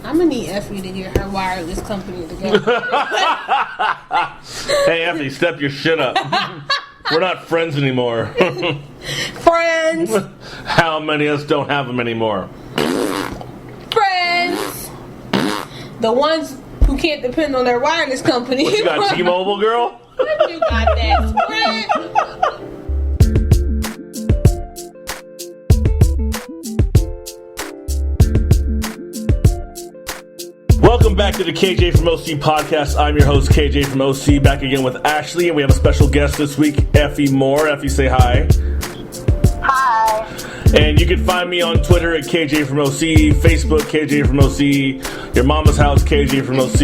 I'm gonna need Effie to get her wireless company together. Hey, Effie, step your shit up. We're not friends anymore. Friends. How many of us don't have them anymore? Friends. The ones who can't depend on their wireless company. What, you got T-Mobile, girl? You got that spread. Welcome back to the KJ from OC podcast. I'm your host, KJ from OC, back again with Ashley, and we have a special guest this week, Effie Moore. Effie, say hi. Hi. And you can find me on Twitter at KJ from OC, Facebook, KJ from OC, your mama's house, KJ from OC,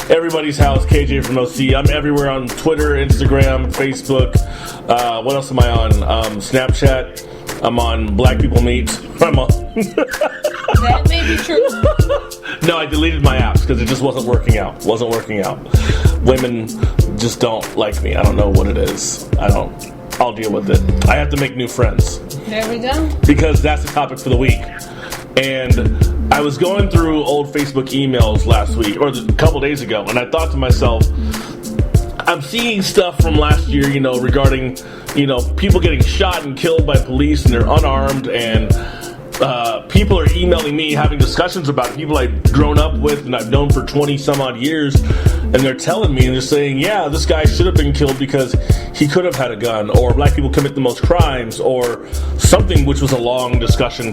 everybody's house, KJ from OC. I'm everywhere on Twitter, Instagram, Facebook. What else am I on? Snapchat. I'm on Black People Meet. I'm on. That may be true. No, I deleted my apps because it just wasn't working out. Women just don't like me. I don't know what it is. I'll deal with it. I have to make new friends. There we go. Because that's the topic for the week. And I was going through old Facebook emails last week, or a couple days ago, and I thought to myself, I'm seeing stuff from last year, regarding, people getting shot and killed by police and they're unarmed, and people are emailing me, having discussions about it, people I've grown up with and I've known for 20 some odd years, and they're telling me and they're saying, yeah, this guy should have been killed because he could have had a gun, or black people commit the most crimes, or something, which was a long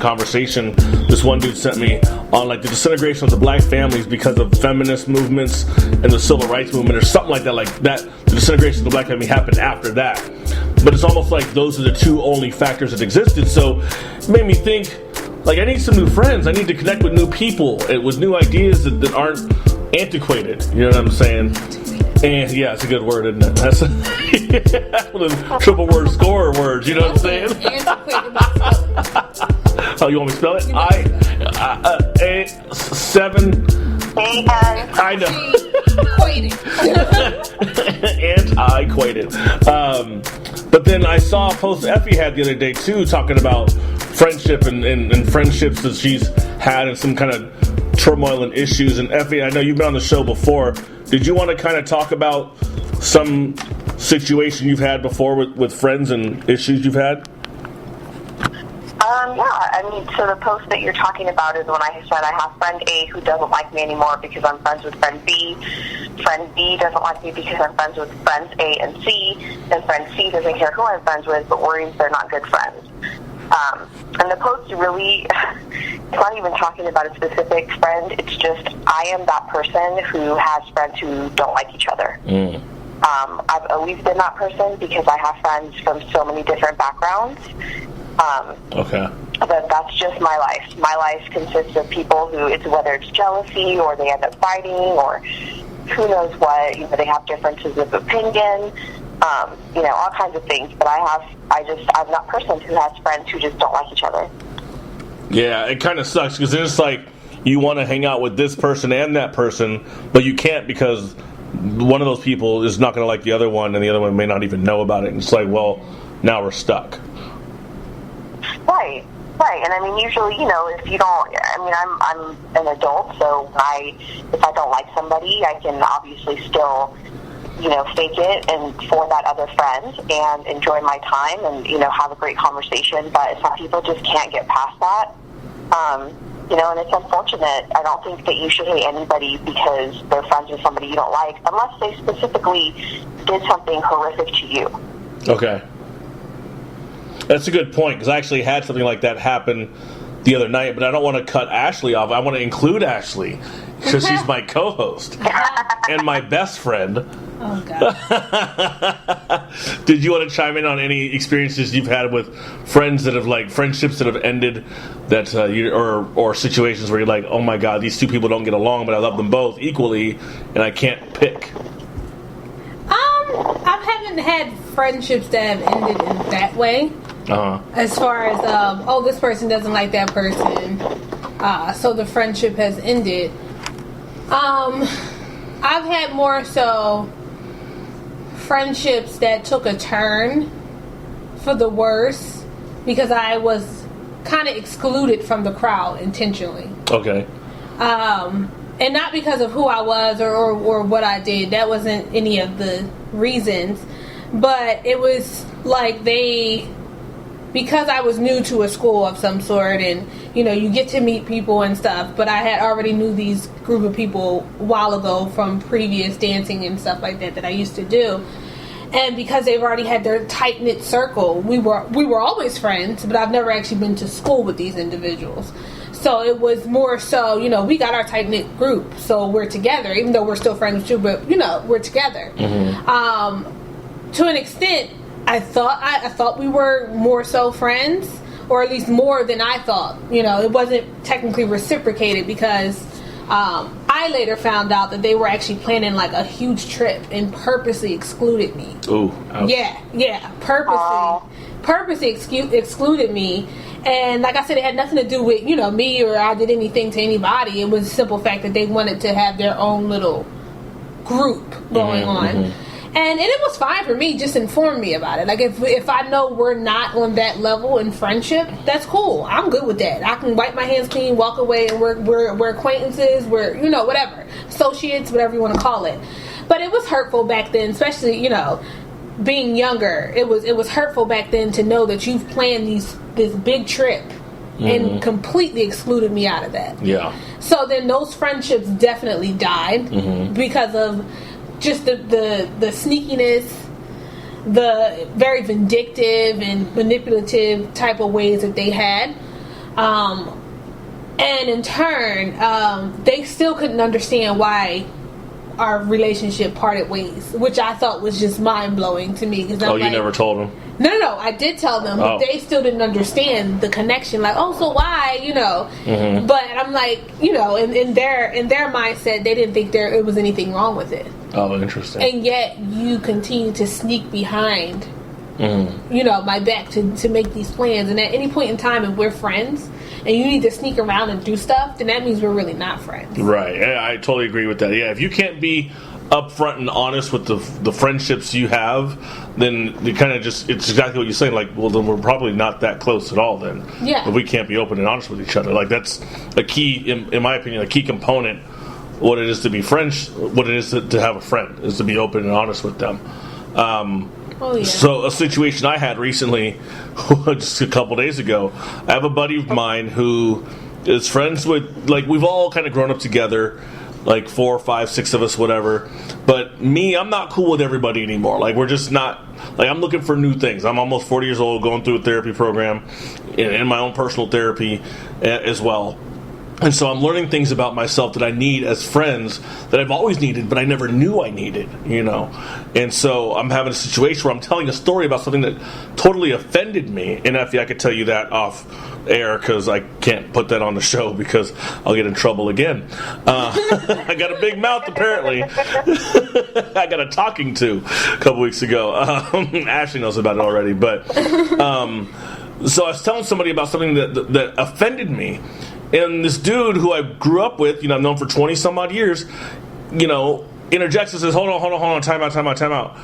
conversation this one dude sent me on like the disintegration of the black families because of feminist movements and the civil rights movement, or something like that. The disintegration of the black family happened after that. But it's almost like those are the two only factors that existed. So it made me think, like, I need some new friends. I need to connect with new people, with new ideas that aren't antiquated. You know what I'm saying? And yeah, it's a good word, isn't it? That's one of the triple word score words. You know what I'm saying? Oh, you want me to spell it? I know. Antiquated. But then I saw a post Effie had the other day too, talking about friendship and friendships that she's had and some kind of turmoil and issues. And Effie, I know you've been on the show before. Did you want to kind of talk about some situation you've had before with friends and issues you've had? So the post that you're talking about is when I said I have friend A who doesn't like me anymore because I'm friends with friend B. Friend B doesn't like me because I'm friends with friends A and C. And friend C doesn't care who I'm friends with, but worries they're not good friends. And the post really, it's not even talking about a specific friend. It's just, I am that person who has friends who don't like each other. I've always been that person because I have friends from so many different backgrounds. Okay. But that's just my life. My life consists of people who, whether it's jealousy or they end up fighting or who knows what, they have differences of opinion, all kinds of things. But I'm that person who has friends who just don't like each other. Yeah, it kind of sucks because then it's like you want to hang out with this person and that person, but you can't because one of those people is not going to like the other one, and the other one may not even know about it. And it's like, well, now we're stuck. Right. And usually, if you don't, I'm an adult, so if I don't like somebody, I can obviously still, fake it and for that other friend and enjoy my time and, have a great conversation. But some people just can't get past that. And it's unfortunate. I don't think that you should hate anybody because they're friends with somebody you don't like, unless they specifically did something horrific to you. Okay. That's a good point, because I actually had something like that happen the other night, but I don't want to cut Ashley off. I want to include Ashley, because she's my co-host and my best friend. Oh, God. Did you want to chime in on any experiences you've had with friends that have, friendships that have ended, that or situations where you're like, oh my God, these two people don't get along, but I love them both equally, and I can't pick? I haven't had friendships that have ended in that way. As far as, this person doesn't like that person, so the friendship has ended. I've had more so friendships that took a turn for the worse because I was kind of excluded from the crowd intentionally. Okay. And not because of who I was or what I did. That wasn't any of the reasons. But it was like because I was new to a school of some sort, and you get to meet people and stuff, but I had already knew these group of people a while ago from previous dancing and stuff like that I used to do. And because they've already had their tight-knit circle, we were always friends, but I've never actually been to school with these individuals. So it was more so, we got our tight-knit group, so we're together, even though we're still friends too, but, we're together. Mm-hmm. To an extent, I thought we were more so friends, or at least more than I thought. It wasn't technically reciprocated because I later found out that they were actually planning like a huge trip and purposely excluded me. Ooh. Ouch. Yeah. Purposely excluded me. And like I said, it had nothing to do with, me or I did anything to anybody. It was a simple fact that they wanted to have their own little group going on. Mm-hmm. And it was fine for me. Just inform me about it. Like, if I know we're not on that level in friendship, that's cool. I'm good with that. I can wipe my hands clean, walk away, and we're acquaintances. We're, whatever. Associates, whatever you want to call it. But it was hurtful back then, especially, being younger. It was hurtful back then to know that you've planned this big trip and completely excluded me out of that. Yeah. So then those friendships definitely died because of just the sneakiness, the very vindictive and manipulative type of ways that they had. And in turn, they still couldn't understand why our relationship parted ways, which I thought was just mind-blowing to me. You never told them? No, I did tell them, but they still didn't understand the connection. Like, so why, But I'm like, in their mindset, they didn't think it was anything wrong with it. Oh, interesting. And yet, you continue to sneak behind, my back to make these plans. And at any point in time, if we're friends, and you need to sneak around and do stuff, then that means we're really not friends. Right. I totally agree with that. Yeah, if you can't be upfront and honest with the friendships you have, then you kind of it's exactly what you're saying. Like, well, then we're probably not that close at all then. Yeah. If we can't be open and honest with each other. Like, that's a key, in my opinion, a key component, what it is to be friends, what it is to have a friend, is to be open and honest with them. So a situation I had recently, just a couple days ago, I have a buddy of mine who is friends with, like, we've all kind of grown up together, like 4, 5, 6 of us, whatever. But me, I'm not cool with everybody anymore. Like, we're just not, like, I'm looking for new things. I'm almost 40 years old, going through a therapy program, in my own personal therapy as well. And so I'm learning things about myself that I need as friends that I've always needed, but I never knew I needed, And so I'm having a situation where I'm telling a story about something that totally offended me. And Effie, I could tell you that off air because I can't put that on the show because I'll get in trouble again. I got a big mouth, apparently. I got a talking to a couple weeks ago. Ashley knows about it already. But so I was telling somebody about something that offended me. And this dude who I grew up with, I've known for 20 some odd years, interjects and says, hold on, time out.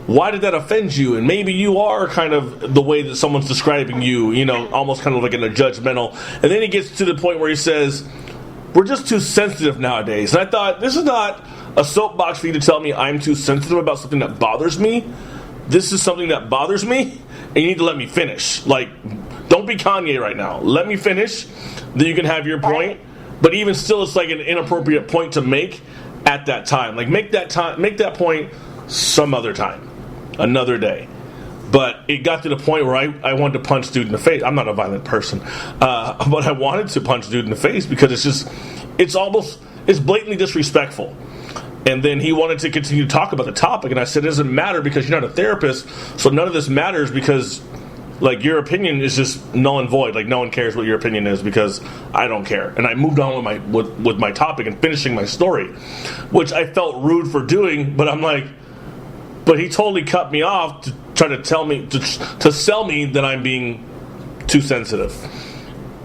Why did that offend you? And maybe you are kind of the way that someone's describing you, almost kind of like in a judgmental. And then he gets to the point where he says, we're just too sensitive nowadays. And I thought, this is not a soapbox for you to tell me I'm too sensitive about something that bothers me. This is something that bothers me, and you need to let me finish. Like, don't be Kanye right now. Let me finish. Then you can have your point. But even still, it's like an inappropriate point to make at that time. Like, make that point some other time, another day. But it got to the point where I wanted to punch dude in the face. I'm not a violent person, but I wanted to punch dude in the face because it's blatantly disrespectful. And then he wanted to continue to talk about the topic, and I said, it doesn't matter because you're not a therapist, so none of this matters because, like, your opinion is just null and void. Like, no one cares what your opinion is because I don't care. And I moved on with my topic and finishing my story, which I felt rude for doing, but I'm like, but he totally cut me off to try to tell me, to sell me that I'm being too sensitive.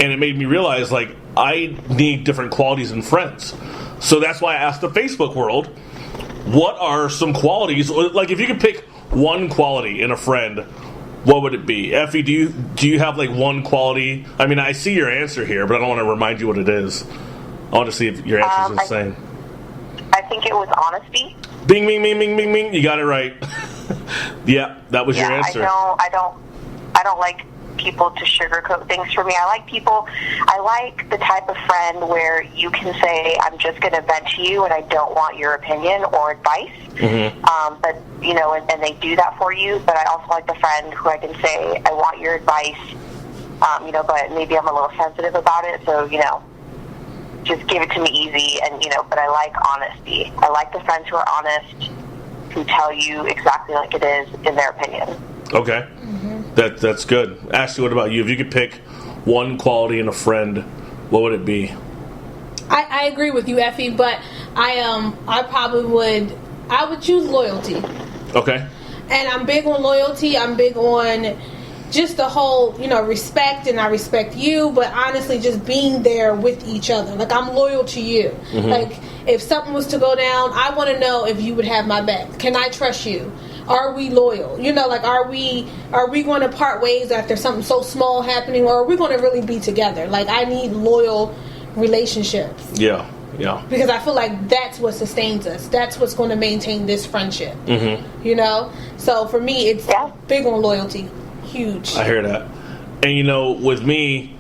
And it made me realize, like, I need different qualities in friends. So that's why I asked the Facebook world, what are some qualities, like, if you could pick one quality in a friend, what would it be? Effie, do you have, like, one quality? I mean, I see your answer here, but I don't want to remind you what it is. I want to see if your answer's insane. I think it was honesty. Bing, bing, bing, bing, bing, bing. You got it right. Yeah, that was your answer. I don't like people to sugarcoat things for me. I like the type of friend where you can say, I'm just going to vent to you and I don't want your opinion or advice. But, and they do that for you. But I also like the friend who I can say, I want your advice, but maybe I'm a little sensitive about it. So, just give it to me easy. And, but I like honesty. I like the friends who are honest, who tell you exactly like it is in their opinion. Okay. That's good. Ashley, what about you? If you could pick one quality in a friend, what would it be? I agree with you, Effie, but I would choose loyalty. Okay. And I'm big on loyalty. I'm big on just the whole, respect, and I respect you, but honestly just being there with each other. Like, I'm loyal to you. Like, if something was to go down, I want to know if you would have my back. Can I trust you? Are we loyal? Are we going to part ways after something so small happening, or are we going to really be together? Like, I need loyal relationships. Yeah. Because I feel like that's what sustains us. That's what's going to maintain this friendship. So for me, it's big on loyalty. Huge. I hear that. And with me,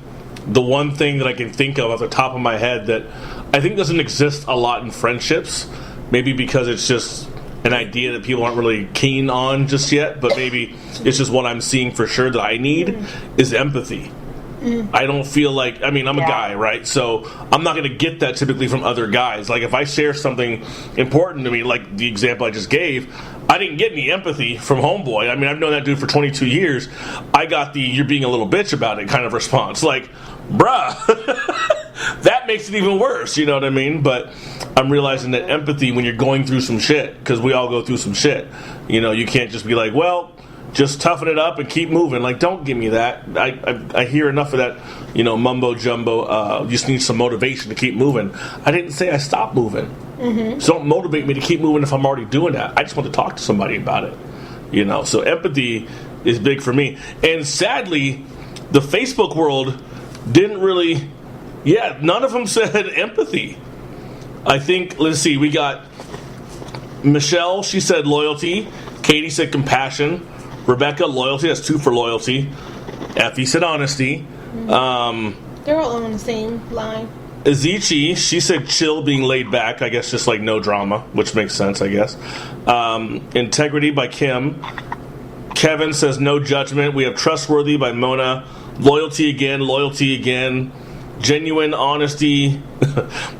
the one thing that I can think of off the top of my head that I think doesn't exist a lot in friendships, maybe because it's just an idea that people aren't really keen on just yet, but maybe it's just what I'm seeing for sure that I need, is empathy. I don't feel like, I'm a guy, right? So I'm not going to get that typically from other guys. Like, if I share something important to me, like the example I just gave, I didn't get any empathy from homeboy. I've known that dude for 22 years. I got the "you're being a little bitch about it" kind of response. Like, bruh, that makes it even worse, you know what I mean? But I'm realizing that empathy, when you're going through some shit, because we all go through some shit, you can't just be like, well, just toughen it up and keep moving. Like, don't give me that. I hear enough of that, mumbo jumbo. You just need some motivation to keep moving. I didn't say I stopped moving. So don't motivate me to keep moving if I'm already doing that. I just want to talk to somebody about it. So empathy is big for me. And sadly, the Facebook world didn't really, none of them said empathy. I think, let's see, we got Michelle, she said loyalty. Katie said compassion. Rebecca, loyalty. That's 2 for loyalty. Effie said honesty. They're all on the same line. Azichi, she said chill, being laid back. I guess just like no drama, which makes sense, I guess. Integrity by Kim. Kevin says no judgment. We have trustworthy by Mona. Loyalty again. Genuine honesty.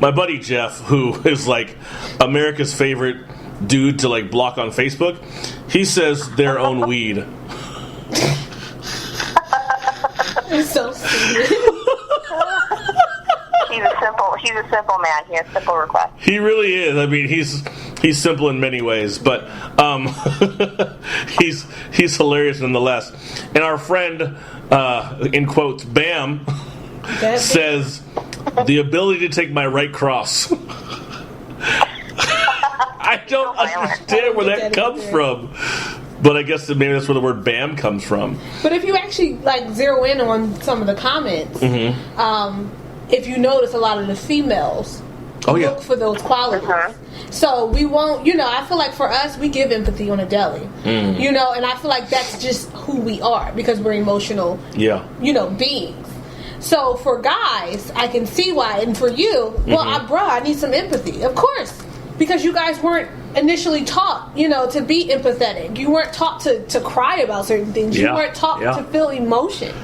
My buddy Jeff, who is like America's favorite dude to like block on Facebook, he says their own weed. It's so stupid. He's a simple man. He has simple requests. He really is. He's simple in many ways, but he's hilarious nonetheless. And our friend, in quotes, Bam, says the ability to take my right cross. I don't understand where that comes from. But I guess that maybe that's where the word "bam" comes from. But if you actually zero in on some of the comments, if you notice, a lot of the females look for those qualities. So we won't, I feel like for us, we give empathy on a daily. And I feel like that's just who we are because we're emotional, beings. So for guys, I can see why, and for you, I need some empathy, of course. Because you guys weren't initially taught, to be empathetic. You weren't taught to cry about certain things. You weren't taught to feel emotions.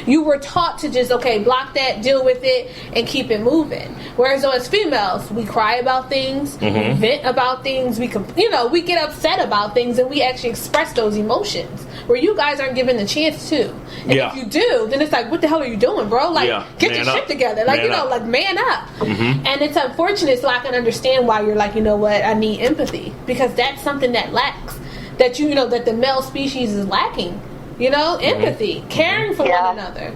You were taught to just, block that, deal with it, and keep it moving. Whereas as females, we cry about things, we vent about things, we get upset about things, and we actually express those emotions. Where you guys aren't given the chance to. And if you do, then it's like, what the hell are you doing, bro? Like, get your shit together. Like, man up. And it's unfortunate, so I can understand why you're like, you know what, I need empathy. Because that's something that lacks. That that the male species is lacking. Empathy, caring for one another.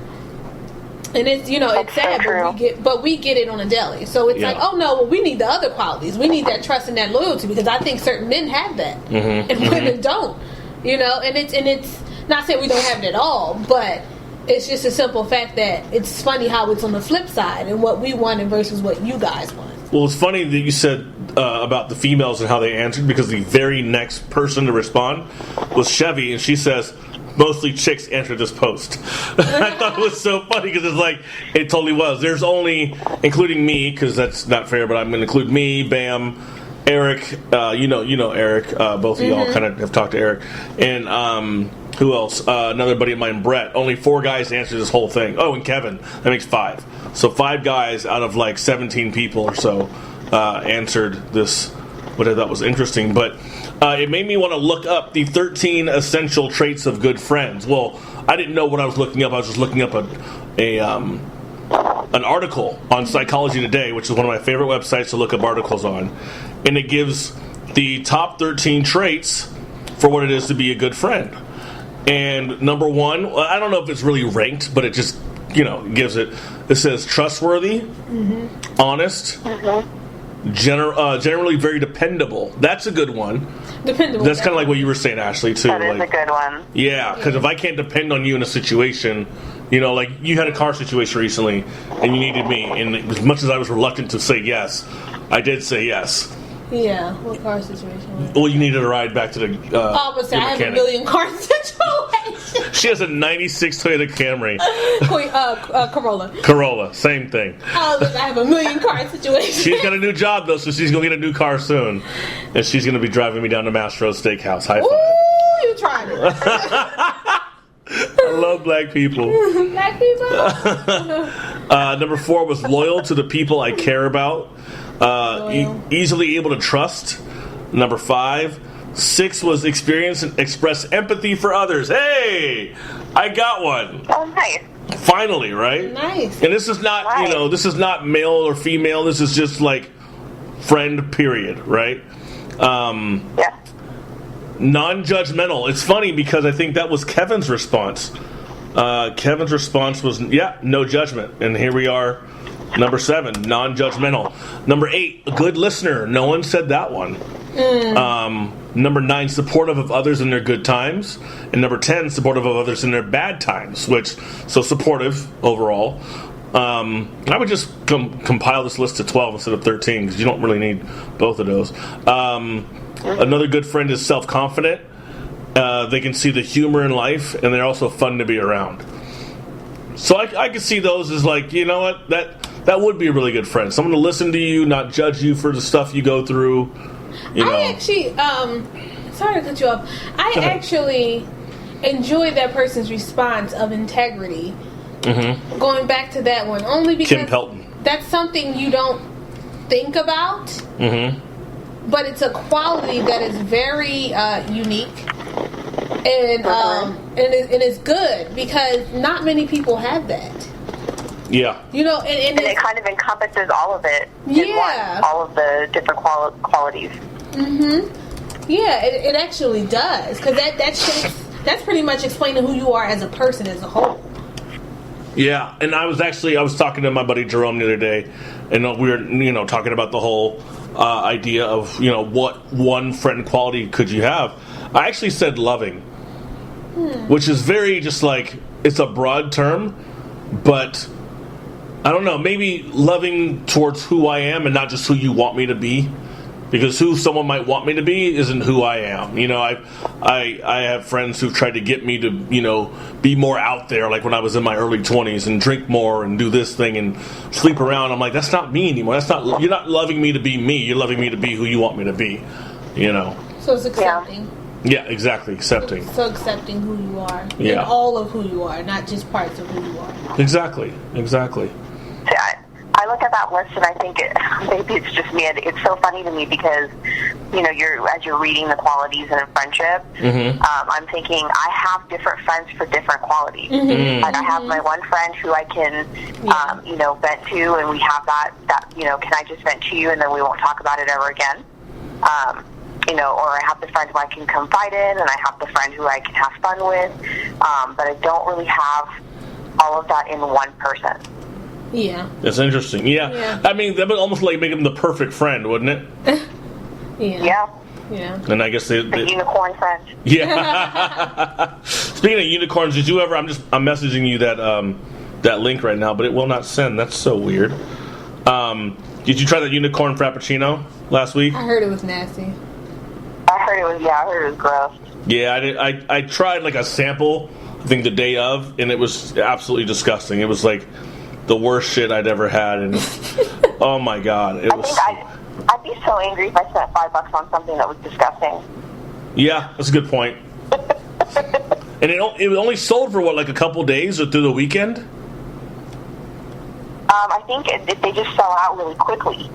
And it's it's sad, but we get it on a daily. So it's like, oh no, well, we need the other qualities. We need that trust and that loyalty because I think certain men have that and women don't. And it's not saying we don't have it at all, but It's just a simple fact that it's funny how it's on the flip side and what we wanted versus what you guys want. Well, it's funny that you said about the females and how they answered, because the very next person to respond was Chevy, and she says, mostly chicks answered this post. I thought it was so funny because it's like, it totally was. There's only, including me, because that's not fair, but I'm going to include me, Bam, Eric, you know Eric, both of y'all kind of have talked to Eric, and who else? Another buddy of mine, Brett. Only 4 guys answered this whole thing. Oh, and Kevin. That makes 5. So 5 guys out of like 17 people or so answered this, what I thought was interesting. But it made me want to look up the 13 essential traits of good friends. Well, I didn't know what I was looking up. I was just looking up an article on Psychology Today, which is one of my favorite websites to look up articles on. And it gives the top 13 traits for what it is to be a good friend. And number 1, I don't know if it's really ranked, but it just, gives it. It says trustworthy, honest, generally very dependable. That's a good one. Dependable. That's kind of like what you were saying, Ashley, too. That is a good one. Yeah, because if I can't depend on you in a situation, like you had a car situation recently, and you needed me, and as much as I was reluctant to say yes, I did say yes. Yeah, what car situation? Well, you needed a ride back to the I have a million car situation. She has a 96 Toyota Camry. Corolla. Corolla, same thing. Oh, look, I have a million car situation. She's got a new job, though, so she's going to get a new car soon. And she's going to be driving me down to Mastro's Steakhouse. High five. Ooh, you tried it. I love black people. Black people? Number 4 was loyal to the people I care about. Easily able to trust. Number 5. 6 was experience and express empathy for others. Hey, I got one. Oh, nice. Finally, right? Nice. And this is not, Right. This is not male or female. This is just like friend, period, right? Yeah. Non-judgmental. It's funny because I think that was Kevin's response. Kevin's response was, no judgment. And here we are. Number 7, non-judgmental. Number 8, a good listener. No one said that one. Number 9, supportive of others in their good times. And number 10, supportive of others in their bad times. So supportive overall. I would just compile this list to 12 instead of 13 because you don't really need both of those. Another good friend is self-confident. They can see the humor in life, and they're also fun to be around. So I could see those as like, you know what, that would be a really good friend. Someone to listen to you, not judge you for the stuff you go through. I actually, sorry to cut you off. I actually enjoyed that person's response of integrity. Mm-hmm. Going back to that one, only because Kim Pelton. That's something you don't think about. Mm-hmm. But it's a quality that is very unique, and it's good because not many people have that. Yeah. And it kind of encompasses all of it. Yeah. All of the different qualities. Mm-hmm. Yeah, it actually does because that's pretty much explaining who you are as a person as a whole. Yeah, and I was talking to my buddy Jerome the other day, and we were talking about the whole idea of what one friend quality could you have. I actually said loving, which is very just like it's a broad term, but I don't know, maybe loving towards who I am and not just who you want me to be. Because who someone might want me to be isn't who I am. I have friends who've tried to get me to, be more out there, like when I was in my early 20s, and drink more and do this thing and sleep around. I'm like, that's not me anymore. You're not loving me to be me. You're loving me to be who you want me to be. So it's accepting. Yeah, exactly. Accepting. So accepting who you are. Yeah. And all of who you are, not just parts of who you are. Exactly. I look at that list and I think maybe it's just me. It's so funny to me because, as you're reading the qualities in a friendship, I'm thinking I have different friends for different qualities. Mm-hmm. Like I have my one friend who I can, vent to, and we have that, can I just vent to you and then we won't talk about it ever again? Or I have the friend who I can confide in, and I have the friend who I can have fun with, but I don't really have all of that in one person. Yeah. That's interesting. Yeah. I mean, that would almost like make him the perfect friend, wouldn't it? Yeah. Yeah. And I guess the unicorn friend. Yeah. Speaking of unicorns, did you ever? I'm messaging you that link right now, but it will not send. That's so weird. Did you try that unicorn frappuccino last week? I heard it was nasty. I heard it was gross. Yeah, I did. I tried like a sample, I think the day of, and it was absolutely disgusting. It was like the worst shit I'd ever had, and oh my god, it was. I'd be so angry if I spent $5 on something that was disgusting. Yeah, that's a good point. And it only sold for what, like a couple days or through the weekend? I think they just sell out really quickly.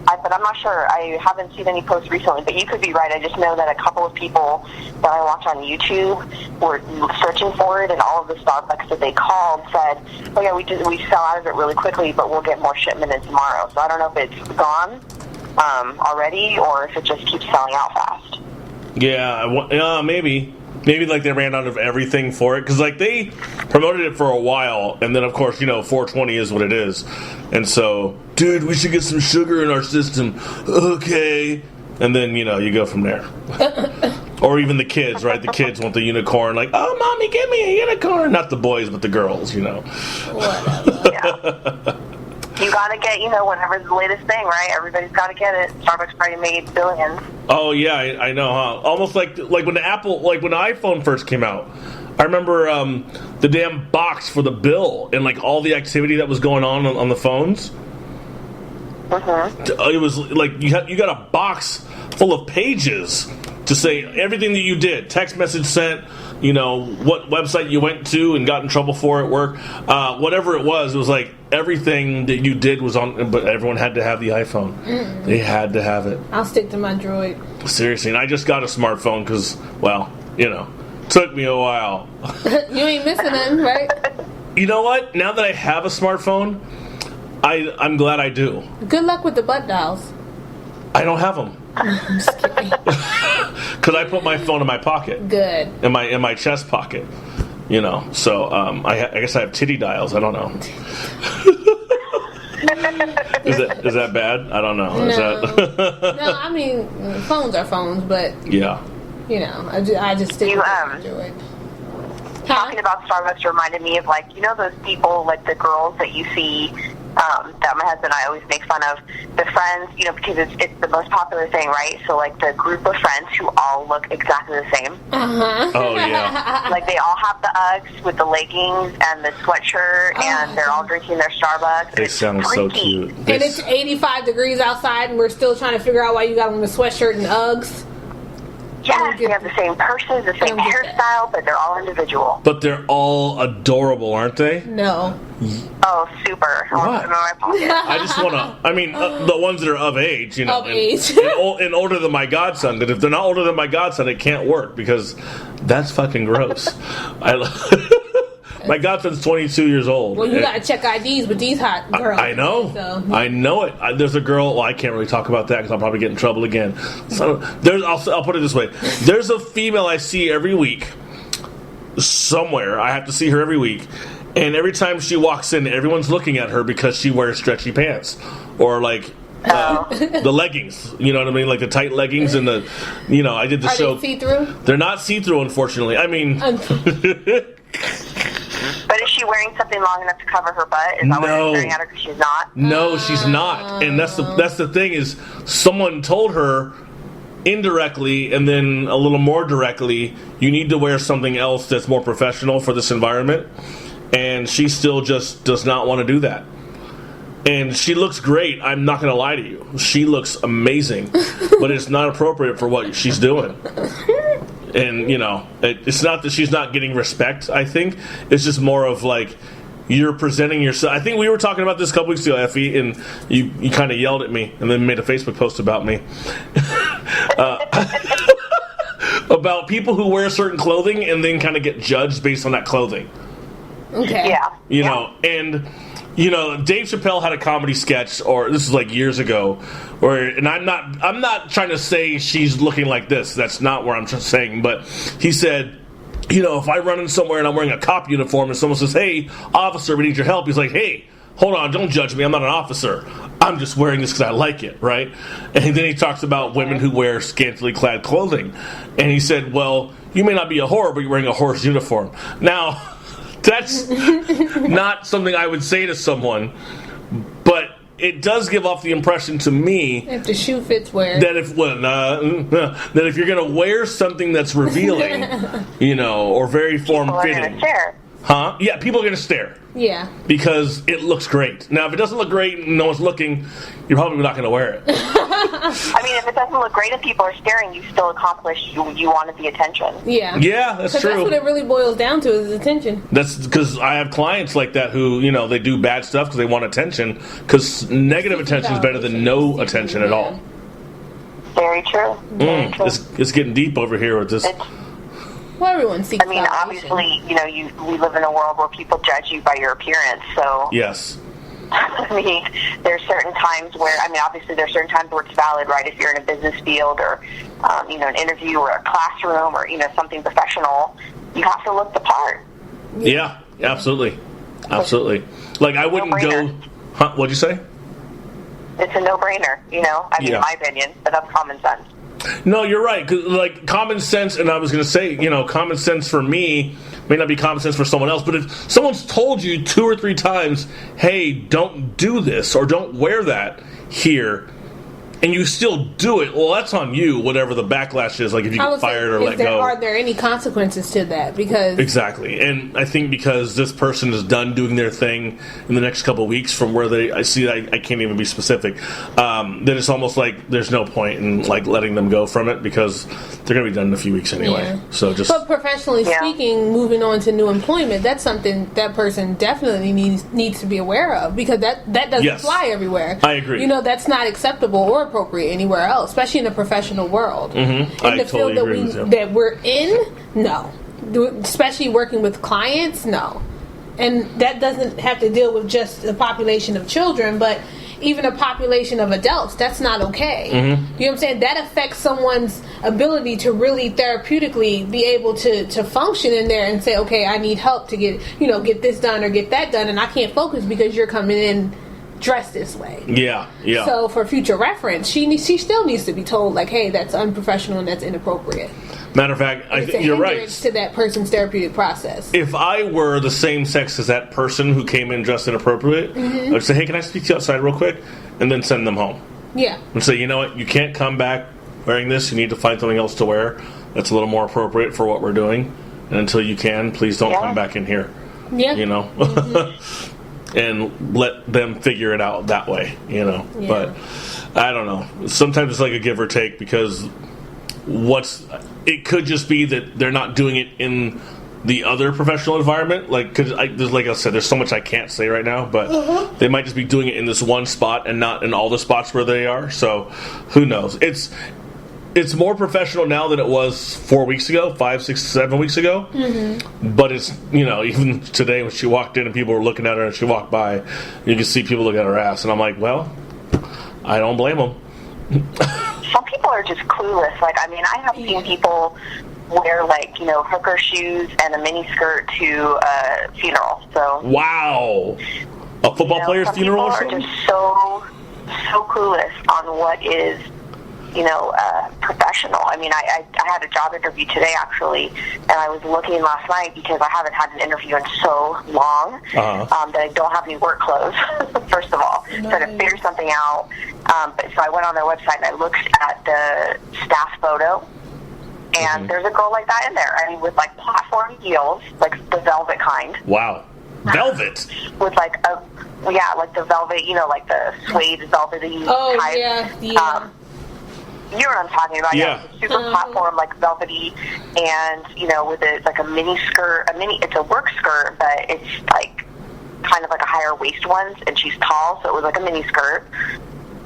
But I'm not sure. I haven't seen any posts recently, but you could be right. I just know that a couple of people that I watch on YouTube were searching for it, and all of the Starbucks that they called said, oh yeah, we sell out of it really quickly, but we'll get more shipment in tomorrow. So I don't know if it's gone already or if it just keeps selling out fast. Yeah, maybe. Maybe like they ran out of everything for it, because like they promoted it for a while, and then of course 420 is what it is, and so dude, we should get some sugar in our system, okay, and then you go from there. Or even the kids, right? The kids want the unicorn, like, oh mommy, give me a unicorn. Not the boys, but the girls, Whatever. Yeah. You gotta get, whatever's the latest thing, right? Everybody's gotta get it. Starbucks probably made billions. Oh yeah, I know, huh? Almost like when the iPhone first came out. I remember the damn box for the bill and like all the activity that was going on the phones. Mm-hmm. It was like you got a box full of pages to say everything that you did, text message sent, what website you went to and got in trouble for at work, whatever it was like everything that you did was on, but everyone had to have the iPhone. Mm. They had to have it. I'll stick to my Droid. Seriously, and I just got a smartphone because, took me a while. You ain't missing them, right? You know what? Now that I have a smartphone, I'm glad I do. Good luck with the butt dials. I don't have them. I'm just kidding. Because I put my phone in my pocket. Good. In my chest pocket. So I guess I have titty dials. I don't know. Is that bad? I don't know. No, I mean, phones are phones, but yeah. I just stick to it. Talking about Starbucks reminded me of those people, like the girls that you see that my husband and I always make fun of, the friends, because it's the most popular thing, right? So like the group of friends who all look exactly the same. Uh-huh. Oh yeah. Like they all have the Uggs with the leggings and the sweatshirt, and they're all drinking their Starbucks. They sound so cute. And it's 85 degrees outside, and we're still trying to figure out why you got on the sweatshirt and Uggs. Yes, they have the same purses, the same hairstyle, but they're all individual. But they're all adorable, aren't they? No. Oh, super. I want them in my pocket. I just want to, the ones that are of age, Of age. and older than my godson. But if they're not older than my godson, it can't work because that's fucking gross. My godson's 22 years old. Well, you got to check IDs with these hot girls. I know. So. I know it. There's a girl. Well, I can't really talk about that because I'll probably get in trouble again. So I'll put it this way. There's a female I see every week somewhere. I have to see her every week. And every time she walks in, everyone's looking at her because she wears stretchy pants. Or like... the leggings, you know what I mean? Like the tight leggings and the... I did the show... Are they see-through? They're not see-through, unfortunately. I mean... But is she wearing something long enough to cover her butt? Is that why you're staring at her because she's not? No, she's not. And that's the thing is, someone told her indirectly and then a little more directly, you need to wear something else that's more professional for this environment. And she still just does not want to do that. And she looks great. I'm not going to lie to you. She looks amazing. But it's not appropriate for what she's doing. And, it's not that she's not getting respect, I think. It's just more of, like, you're presenting yourself. I think we were talking about this a couple weeks ago, Effie, and you kind of yelled at me and then made a Facebook post about me. About people who wear certain clothing and then kind of get judged based on that clothing. Okay. Yeah. And... Dave Chappelle had a comedy sketch, or this is like years ago, and I'm not trying to say she's looking like this. That's not what I'm just saying. But he said, if I run in somewhere and I'm wearing a cop uniform and someone says, "Hey, officer, we need your help," he's like, "Hey, hold on, don't judge me. I'm not an officer. I'm just wearing this because I like it, right? And then he talks about women who wear scantily clad clothing. And he said, well, you may not be a whore, but you're wearing a horse uniform. Now, that's not something I would say to someone, but it does give off the impression to me if the shoe fits where that if you're going to wear something that's revealing, or very form-fitting. Huh? Yeah, people are going to stare. Yeah. Because it looks great. Now, if it doesn't look great and no one's looking, you're probably not going to wear it. I mean, if it doesn't look great and people are staring, you still accomplished, you wanted the attention. Yeah. Yeah, that's true. That's what it really boils down to is attention. That's because I have clients like that who, they do bad stuff because they want attention, because negative attention is better than no attention at all. Very true. Very true. It's getting deep over here with this. Well, everyone seeks validation. Obviously, we live in a world where people judge you by your appearance, so... Yes. I mean, there's certain times where, obviously there's certain times where it's valid, right? If you're in a business field or, an interview or a classroom or, something professional, you have to look the part. Yeah, absolutely. Absolutely. Like, I wouldn't go... Huh? What'd you say? It's a no-brainer, in my opinion, but that's common sense. No, you're right. 'Cause, like, common sense, and I was going to say, common sense for me may not be common sense for someone else, but if someone's told you 2 or 3 times, hey, don't do this or don't wear that here, and you still do it, well, that's on you, whatever the backlash is, like if you get fired or let go. Are there any consequences to that? Because exactly. And I think because this person is done doing their thing in the next couple of weeks from where I can't even be specific, then it's almost like there's no point in like letting them go from it because they're going to be done in a few weeks anyway. Yeah. So but professionally speaking, moving on to new employment, that's something that person definitely needs to be aware of because that doesn't fly everywhere. I agree. That's not acceptable or appropriate anywhere else, especially in the professional world. Mm-hmm. In the field that we're in, no. Especially working with clients, no. And that doesn't have to deal with just the population of children, but even a population of adults, that's not okay. Mm-hmm. You know what I'm saying? That affects someone's ability to really therapeutically be able to function in there and say, okay, I need help to get this done or get that done, and I can't focus because you're coming in dressed this way. Yeah. So for future reference, she still needs to be told, like, hey, that's unprofessional and that's inappropriate. Matter of fact, I think you're right. To that person's therapeutic process. If I were the same sex as that person who came in dressed inappropriate, I would say, hey, can I speak to you outside real quick? And then send them home. Yeah. And say, you know what, you can't come back wearing this. You need to find something else to wear that's a little more appropriate for what we're doing. And until you can, please don't come back in here. Yeah. Mm-hmm. And let them figure it out that way, Yeah. But I don't know. Sometimes it's like a give or take because it could just be that they're not doing it in the other professional environment. Like, like I said, there's so much I can't say right now, but they might just be doing it in this one spot and not in all the spots where they are. So who knows? It's more professional now than it was 4 weeks ago, 5, 6, 7 weeks ago. Mm-hmm. But it's, even today when she walked in and people were looking at her and she walked by, you can see people looking at her ass. And I'm like, well, I don't blame them. Some people are just clueless. Like, I have seen people wear, hooker shoes and a mini skirt to a funeral. So wow. A football player's funeral or something? Some people are just so clueless on what is professional. I had a job interview today, actually, and I was looking last night because I haven't had an interview in so long that I don't have any work clothes, first of all. Nice. So I had to figure something out. So I went on their website and I looked at the staff photo, and there's a girl like that in there. With, platform heels, like the velvet kind. Wow. Velvet? With, the velvet, the suede velvety type. Oh, yeah. You know what I'm talking about? Yeah. It's a super platform, velvety, and, with a mini skirt. It's a work skirt, but it's, kind of like a higher waist one, and she's tall, so it was like a mini skirt.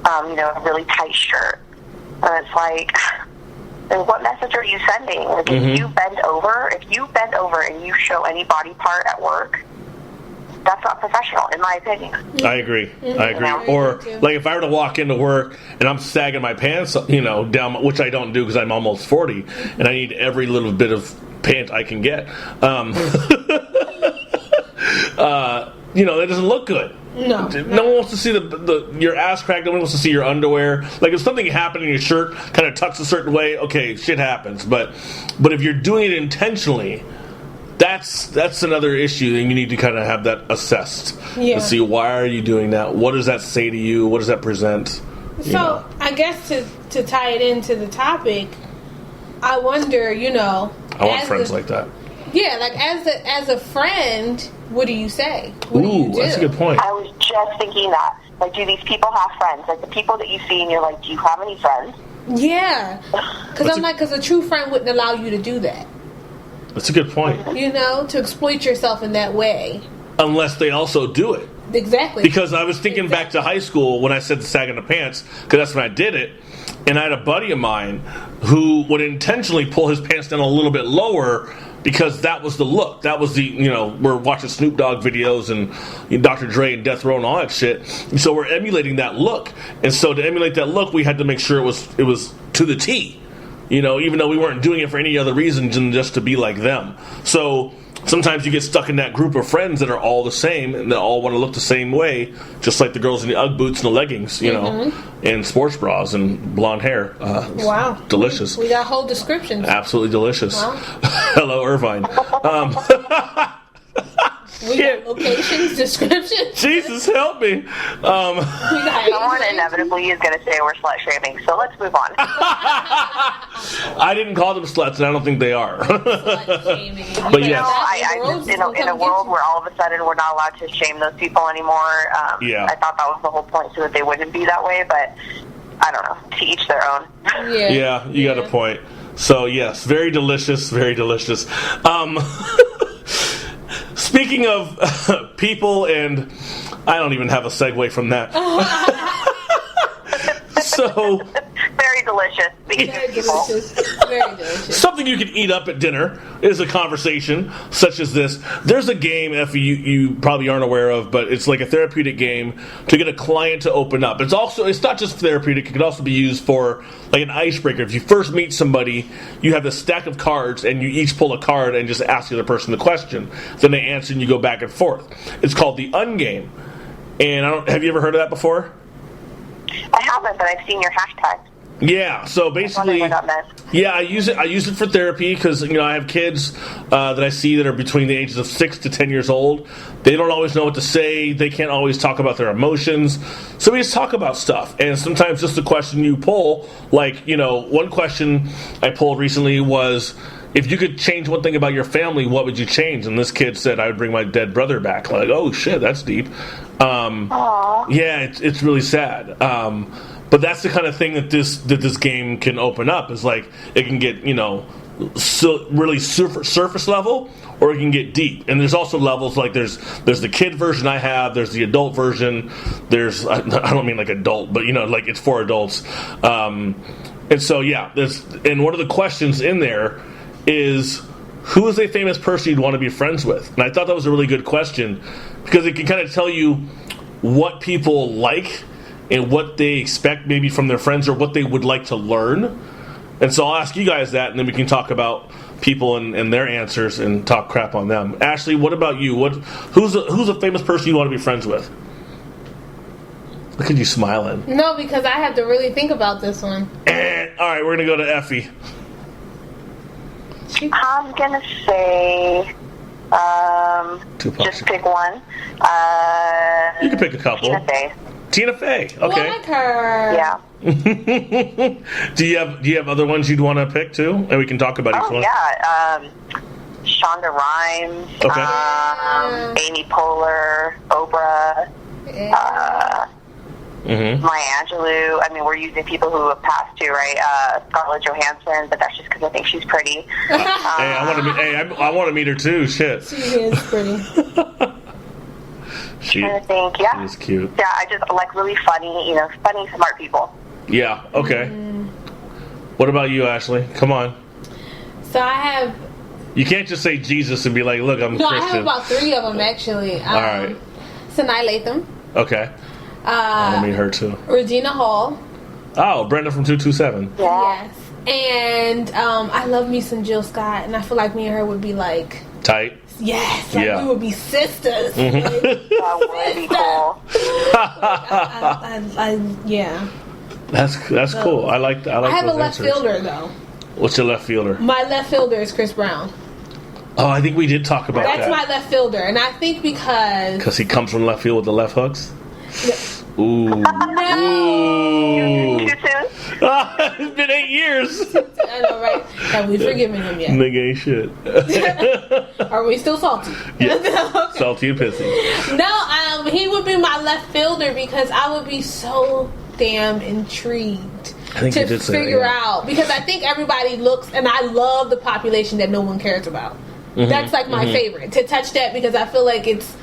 A really tight shirt. And it's like, then what message are you sending? Like, if you bend over and you show any body part at work, that's not professional, in my opinion. I agree. Or, if I were to walk into work and I'm sagging my pants, down, which I don't do because I'm almost 40, and I need every little bit of pant I can get, that doesn't look good. No one wants to see your ass crack. No one wants to see your underwear. Like, if something happened and your shirt kind of tucks a certain way, okay, shit happens. But if you're doing it intentionally, that's another issue, and you need to kind of have that assessed and see, why are you doing that? What does that say to you? What does that present? So I guess to tie it into the topic, I wonder, I want friends like that. Yeah, like as a friend, what do you say? What do you do? That's a good point. I was just thinking that. Like, do these people have friends? Like, the people that you see and you're like, do you have any friends? Yeah. Because a true friend wouldn't allow you to do that. That's a good point. To exploit yourself in that way. Unless they also do it. Exactly. Because I was thinking back to high school when I said the sag in the pants, because that's when I did it. And I had a buddy of mine who would intentionally pull his pants down a little bit lower because that was the look. That was the, we're watching Snoop Dogg videos and Dr. Dre and Death Row and all that shit. And so we're emulating that look. And so to emulate that look, we had to make sure it was to the T. Even though we weren't doing it for any other reason than just to be like them. So sometimes you get stuck in that group of friends that are all the same and they all want to look the same way, just like the girls in the Ugg boots and the leggings, and sports bras and blonde hair. Wow. Delicious. We got whole descriptions. Absolutely delicious. Wow. Hello, Irvine. We got locations, descriptions. Jesus, help me. Someone inevitably is going to say we're slut shaming, so let's move on. I didn't call them sluts, and I don't think they are. Slut shaming. But yes. I just, in a world where all of a sudden we're not allowed to shame those people anymore, I thought that was the whole point, so that they wouldn't be that way, but I don't know. To each their own. Yeah, you got a point. So, yes, very delicious, very delicious. Speaking of people, and I don't even have a segue from that. So very delicious. Very delicious. Something you can eat up at dinner is a conversation such as this. There's a game, Effie, you probably aren't aware of, but it's like a therapeutic game to get a client to open up. It's not just therapeutic. It can also be used for like an icebreaker. If you first meet somebody, you have this stack of cards, and you each pull a card and just ask the other person the question. Then they answer, and you go back and forth. It's called the Ungame. And have you ever heard of that before? I haven't, but I've seen your hashtag. Yeah, so basically, I use it for therapy because I have kids that I see that are between the ages of 6 to 10 years old. They don't always know what to say. They can't always talk about their emotions. So we just talk about stuff. And sometimes just the question you pull, like one question I pulled recently was, if you could change one thing about your family, what would you change? And this kid said, I would bring my dead brother back. Like, oh shit, that's deep. Yeah, it's really sad. But that's the kind of thing that this game can open up. Is like it can get really surface level, or it can get deep. And there's also levels like there's the kid version I have. There's the adult version. I don't mean like adult, but like it's for adults. And so and one of the questions in there is, who is a famous person you'd want to be friends with? And I thought that was a really good question because it can kind of tell you what people like and what they expect maybe from their friends or what they would like to learn. And so I'll ask you guys that, and then we can talk about people and their answers and talk crap on them. Ashley, what about you? Who's a famous person you want to be friends with? Look at you smiling. No, because I have to really think about this one. All right, we're going to go to Effie. I'm going to say... just pick one. You can pick a couple. Tina Fey. Okay. Like her. Yeah. Do you have other ones you'd want to pick too, and we can talk about each one? Yeah. Shonda Rhimes. Okay. Amy Poehler. Oprah. Maya Angelou. I mean, we're using people who have passed too, right? Scarlett Johansson, but that's just because I think she's pretty. I want to meet her too. Shit. She is pretty. She is cute. Yeah, I just like really funny, funny, smart people. Yeah. Okay. What about you, Ashley? Come on. So I have. You can't just say Jesus and be like, "Look, I'm Christian." I have about 3 of them actually. All right. Sanaa Lathan. Okay. I want to meet her too. Regina Hall. Oh, Brenda from 227. Yeah. Yes. And I love me some Jill Scott, and I feel like me and her would be like tight. Yes, like Yeah. we would be sisters. Like, That would be cool. yeah. That's cool. I like I have a those left answers. fielder though. What's your left fielder? My left fielder is Chris Brown. Oh, I think we did talk about That's that. my left fielder, and I think because He comes from left field with the left hooks. Ooh. no, Ooh. Too soon? It's been 8 years. I know, right? Have we forgiven him yet? Nigga ain't shit. Are we still salty? Yeah. Okay. Salty and pissy. No, he would be my left fielder because I would be so damn intrigued I think you to did say that, figure yeah. out, because I think everybody looks, and I love the population that no one cares about. That's like my favorite, to touch that, because I feel like it's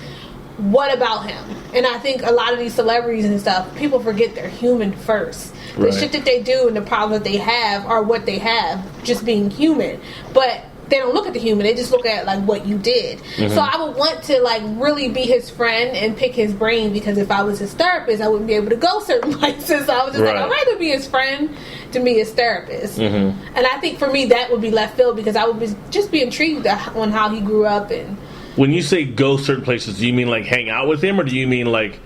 what about him? And I think a lot of these celebrities and stuff, people forget they're human first. The Right. shit that they do and the problems that they have are what they have, just being human. But they don't look at the human, they just look at like what you did. So I would want to like really be his friend and pick his brain, because if I was his therapist, I wouldn't be able to go certain places. So I was just like, Right. I'd rather be his friend to be his therapist. And I think for me that would be left field, because I would just be intrigued on how he grew up. And When you say go certain places, do you mean like hang out with him, or do you mean like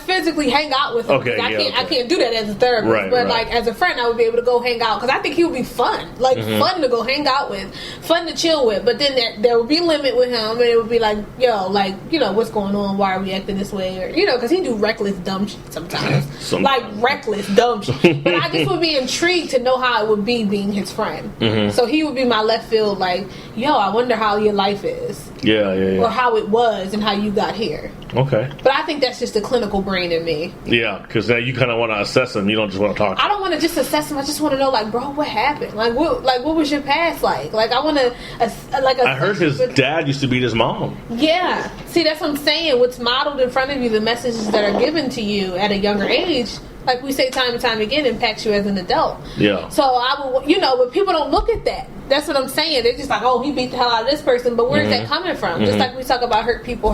physically hang out with him. Okay, I yeah, can't I okay. can't do that as a therapist, Right, but right. like as a friend I would be able to go hang out, because I think he would be fun, like fun to go hang out with, fun to chill with. But then there would be a limit with him, and it would be like, yo, like, you know, what's going on, why are we acting this way, or, you know, because he do reckless dumb shit sometimes. Like reckless dumb shit. But I just would be intrigued to know how it would be being his friend. So he would be my left field, like, yo, I wonder how your life is, or how it was and how you got here. Okay. But I think that's just the clinical brain in me. Yeah, because now you kind of want to assess him. You don't just want to talk. I don't want to just assess him. I just want to know, like, bro, what happened? Like, what was your past like? Like, I want to, I heard his dad used to beat his mom. Yeah. See, that's what I'm saying. What's modeled in front of you, the messages that are given to you at a younger age, like we say time and time again, impacts you as an adult. Yeah. So I would, you know, but people don't look at that. That's what I'm saying. They're just like, oh, he beat the hell out of this person, but where's that coming from? Just like we talk about hurt people.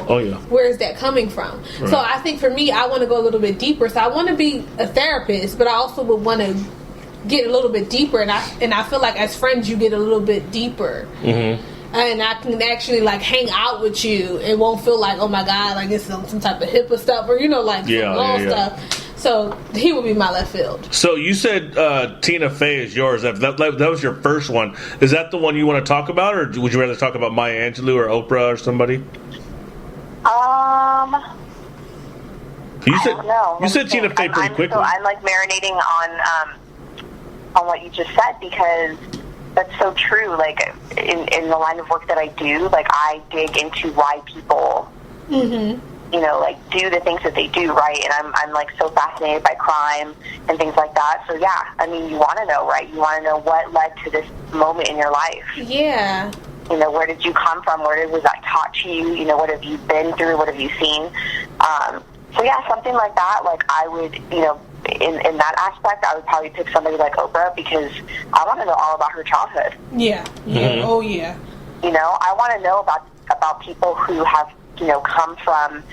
Oh, yeah. Where is that coming from? Right. So I think for me, I want to go a little bit deeper. So I want to be a therapist, but I also would want to get a little bit deeper. And I feel like as friends, you get a little bit deeper. And I can actually like hang out with you. It won't feel like, oh my God, like it's some type of HIPAA stuff, or, you know, like some law stuff. So he would be my left field. So you said Tina Fey is yours. That was your first one. Is that the one you want to talk about, or would you rather talk about Maya Angelou or Oprah or somebody? I don't know. You said Tina Fey pretty quickly. I'm like marinating on what you just said, because that's so true. Like in the line of work that I do, like I dig into why people, you know, like do the things that they do, right? And I'm like so fascinated by crime and things like that. So yeah, I mean, you want to know, right? You want to know what led to this moment in your life. Yeah. You know, where did you come from? Where was that taught to you? You know, what have you been through? What have you seen? So yeah, something like that. Like I would, you know, in that aspect, I would probably pick somebody like Oprah, because I want to know all about her childhood. Yeah. Oh yeah. You know, I want to know about people who have, you know, come from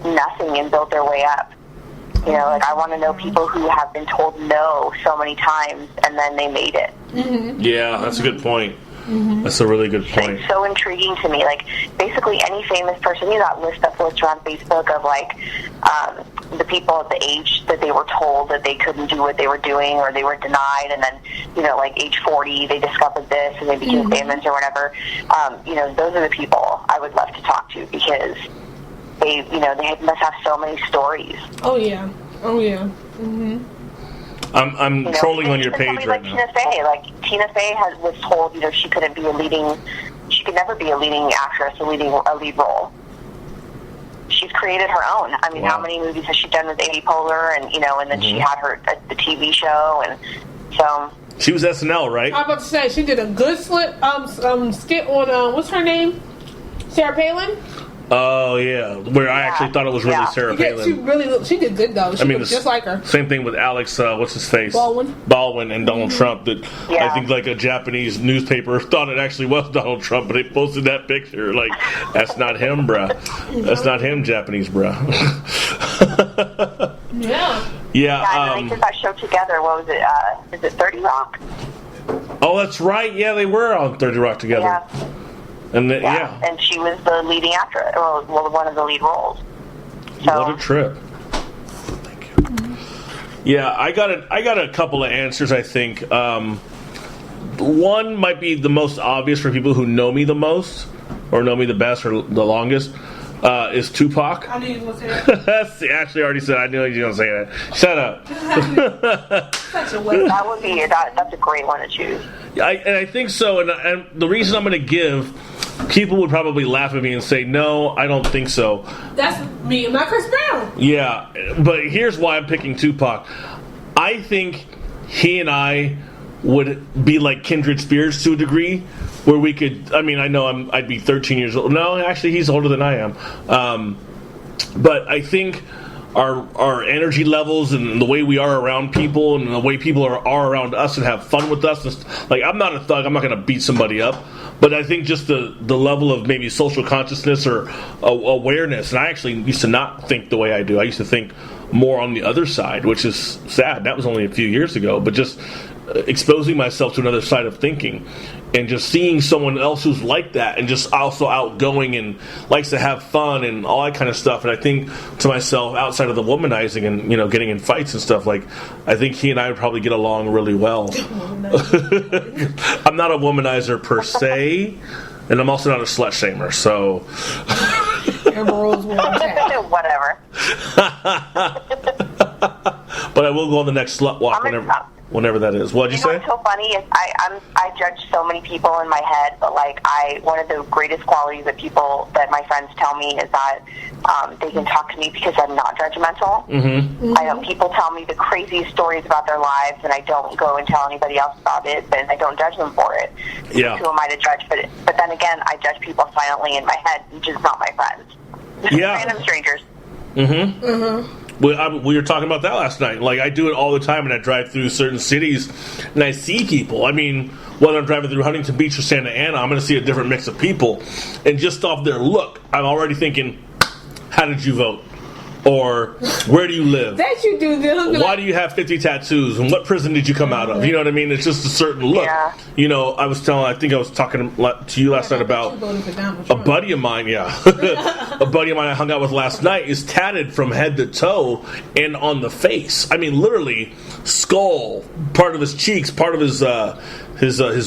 nothing and built their way up. You know, like I want to know people who have been told no so many times and then they made it. Yeah, that's a good point. That's a really good point. It's so intriguing to me. Like, basically any famous person, you know, that list that floats around Facebook of, like, the people at the age that they were told that they couldn't do what they were doing, or they were denied, and then, you know, like, age 40, they discovered this, and they became famous or whatever. You know, those are the people I would love to talk to, because they, you know, they must have so many stories. Oh, yeah. I'm trolling on your page right now. Tina Fey was told, you know, she could never be a leading actress, a lead role. She's created her own. I mean, how many movies has she done with Amy Poehler, and, you know, and then she had the TV show, and so. She was SNL, right? I'm about to say she did a good skit on what's her name? Sarah Palin. Oh yeah, where I actually thought it was really Sarah Palin. She did good though. She looked just like her. Same thing with Alex. What's his face? Baldwin and Donald Trump. That I think like a Japanese newspaper thought it actually was Donald Trump, but they posted that picture. Like, that's not him, bruh. That's not him, Japanese, bruh. Yeah, and they did that show together. What was it? Is it 30 Rock? Oh, that's right. Yeah, they were on 30 Rock together. Yeah. And and she was the leading actress, or well, one of the lead roles. So, what a trip. Thank you. Yeah, I got a couple of answers, I think. One might be the most obvious for people who know me the most, or know me the best, or the longest, is Tupac. I knew you were going to say that. Ashley already said I knew you were going to say that. Shut up. Such a waste. that would be that's a great one to choose. And I think so, and the reason I'm going to give, people would probably laugh at me and say, no, I don't think so. That's me and my Chris Brown. Yeah, but here's why I'm picking Tupac. I think he and I would be like kindred spirits to a degree, where we could, I mean, I know I'd be 13 years old. No, actually, he's older than I am. But I think our energy levels and the way we are around people and the way people are around us and have fun with us. Like, I'm not a thug. I'm not going to beat somebody up. But I think just the level of maybe social consciousness or awareness. And I actually used to not think the way I do. I used to think more on the other side, which is sad. That was only a few years ago. But just exposing myself to another side of thinking and just seeing someone else who's like that and just also outgoing and likes to have fun and all that kind of stuff. And I think to myself, outside of the womanizing and, you know, getting in fights and stuff, like, I think he and I would probably get along really well. I'm not a womanizer per se, and I'm also not a slut shamer, so whatever. But I will go on the next slut walk whenever that is. What'd you say? What's so funny is I judge so many people in my head, but like one of the greatest qualities that my friends tell me is that they can talk to me because I'm not judgmental. Mm-hmm. I know people tell me the craziest stories about their lives, and I don't go and tell anybody else about it, but I don't judge them for it. Yeah. Who am I to judge? But then again, I judge people silently in my head, which is not my friends. Yeah. Random strangers. Mm-hmm. Mm-hmm. We were talking about that last night. Like, I do it all the time, and I drive through certain cities, and I see people. I mean, whether I'm driving through Huntington Beach or Santa Ana, I'm going to see a different mix of people. And just off their look, I'm already thinking, how did you vote? Or, where do you live? That you do. Why do you have 50 tattoos? And what prison did you come out of? You know what I mean? It's just a certain look. Yeah. You know, I think I was talking to you last night about a buddy of mine, a buddy of mine I hung out with last night is tatted from head to toe and on the face. I mean, literally, skull, part of his cheeks, part of his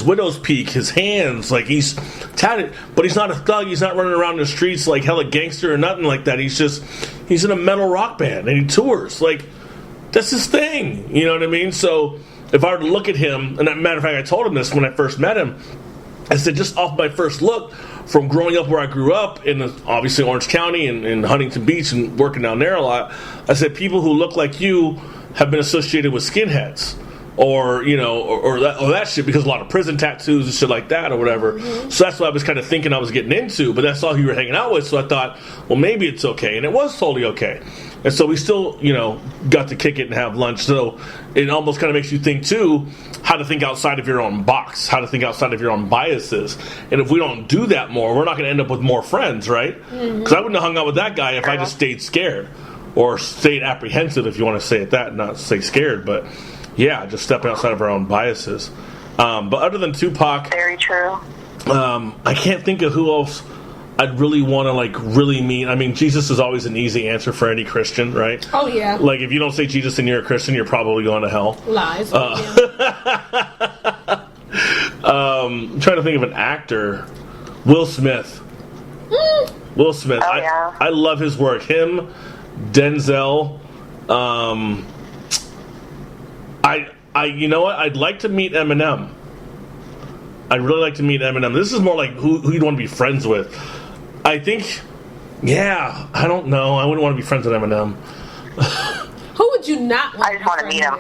widow's peak, his hands, like, he's tatted, but he's not a thug. He's not running around the streets like hella gangster or nothing like that. He's in a metal rock band and he tours. Like, that's his thing. You know what I mean? So if I were to look at him, and as a matter of fact, I told him this when I first met him, I said, just off my first look, from growing up where I grew up in obviously Orange County and Huntington Beach and working down there a lot, I said, people who look like you have been associated with skinheads. Or, you know, or that shit, because a lot of prison tattoos and shit like that or whatever. Mm-hmm. So that's what I was kind of thinking I was getting into, but that's all you were hanging out with, so I thought, well, maybe it's okay. And it was totally okay. And so we still, you know, got to kick it and have lunch. So it almost kind of makes you think, too, how to think outside of your own box, how to think outside of your own biases. And if we don't do that more, we're not going to end up with more friends, right? Because I wouldn't have hung out with that guy if I just stayed scared. Or stayed apprehensive, if you want to say it that, not say scared, but... yeah, just stepping outside of our own biases. But other than Tupac... very true. I can't think of who else I'd really want to, like, really meet. I mean, Jesus is always an easy answer for any Christian, right? Oh, yeah. Like, if you don't say Jesus and you're a Christian, you're probably going to hell. Lies. I'm trying to think of an actor. Will Smith. Will Smith. Oh, yeah. I love his work. Him, Denzel... you know what? I'd like to meet Eminem. I'd really like to meet Eminem. This is more like who you'd want to be friends with. I think, yeah, I don't know. I wouldn't want to be friends with Eminem. Who would you not want I just want to meet him.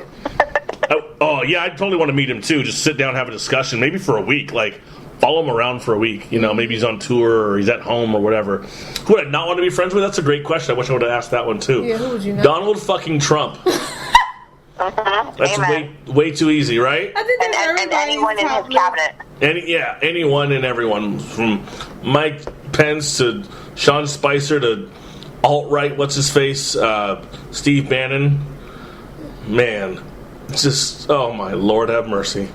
Oh, yeah, I totally want to meet him, too. Just sit down, have a discussion, maybe for a week. Like, follow him around for a week. You know, maybe he's on tour or he's at home or whatever. Who would I not want to be friends with? That's a great question. I wish I would have asked that one, too. Yeah, who would you not? Donald fucking Trump. That's way too easy, right? I think and anyone in his cabinet. Anyone and everyone, from Mike Pence to Sean Spicer to alt-right, what's his face, Steve Bannon. Man, it's just, oh my Lord, have mercy.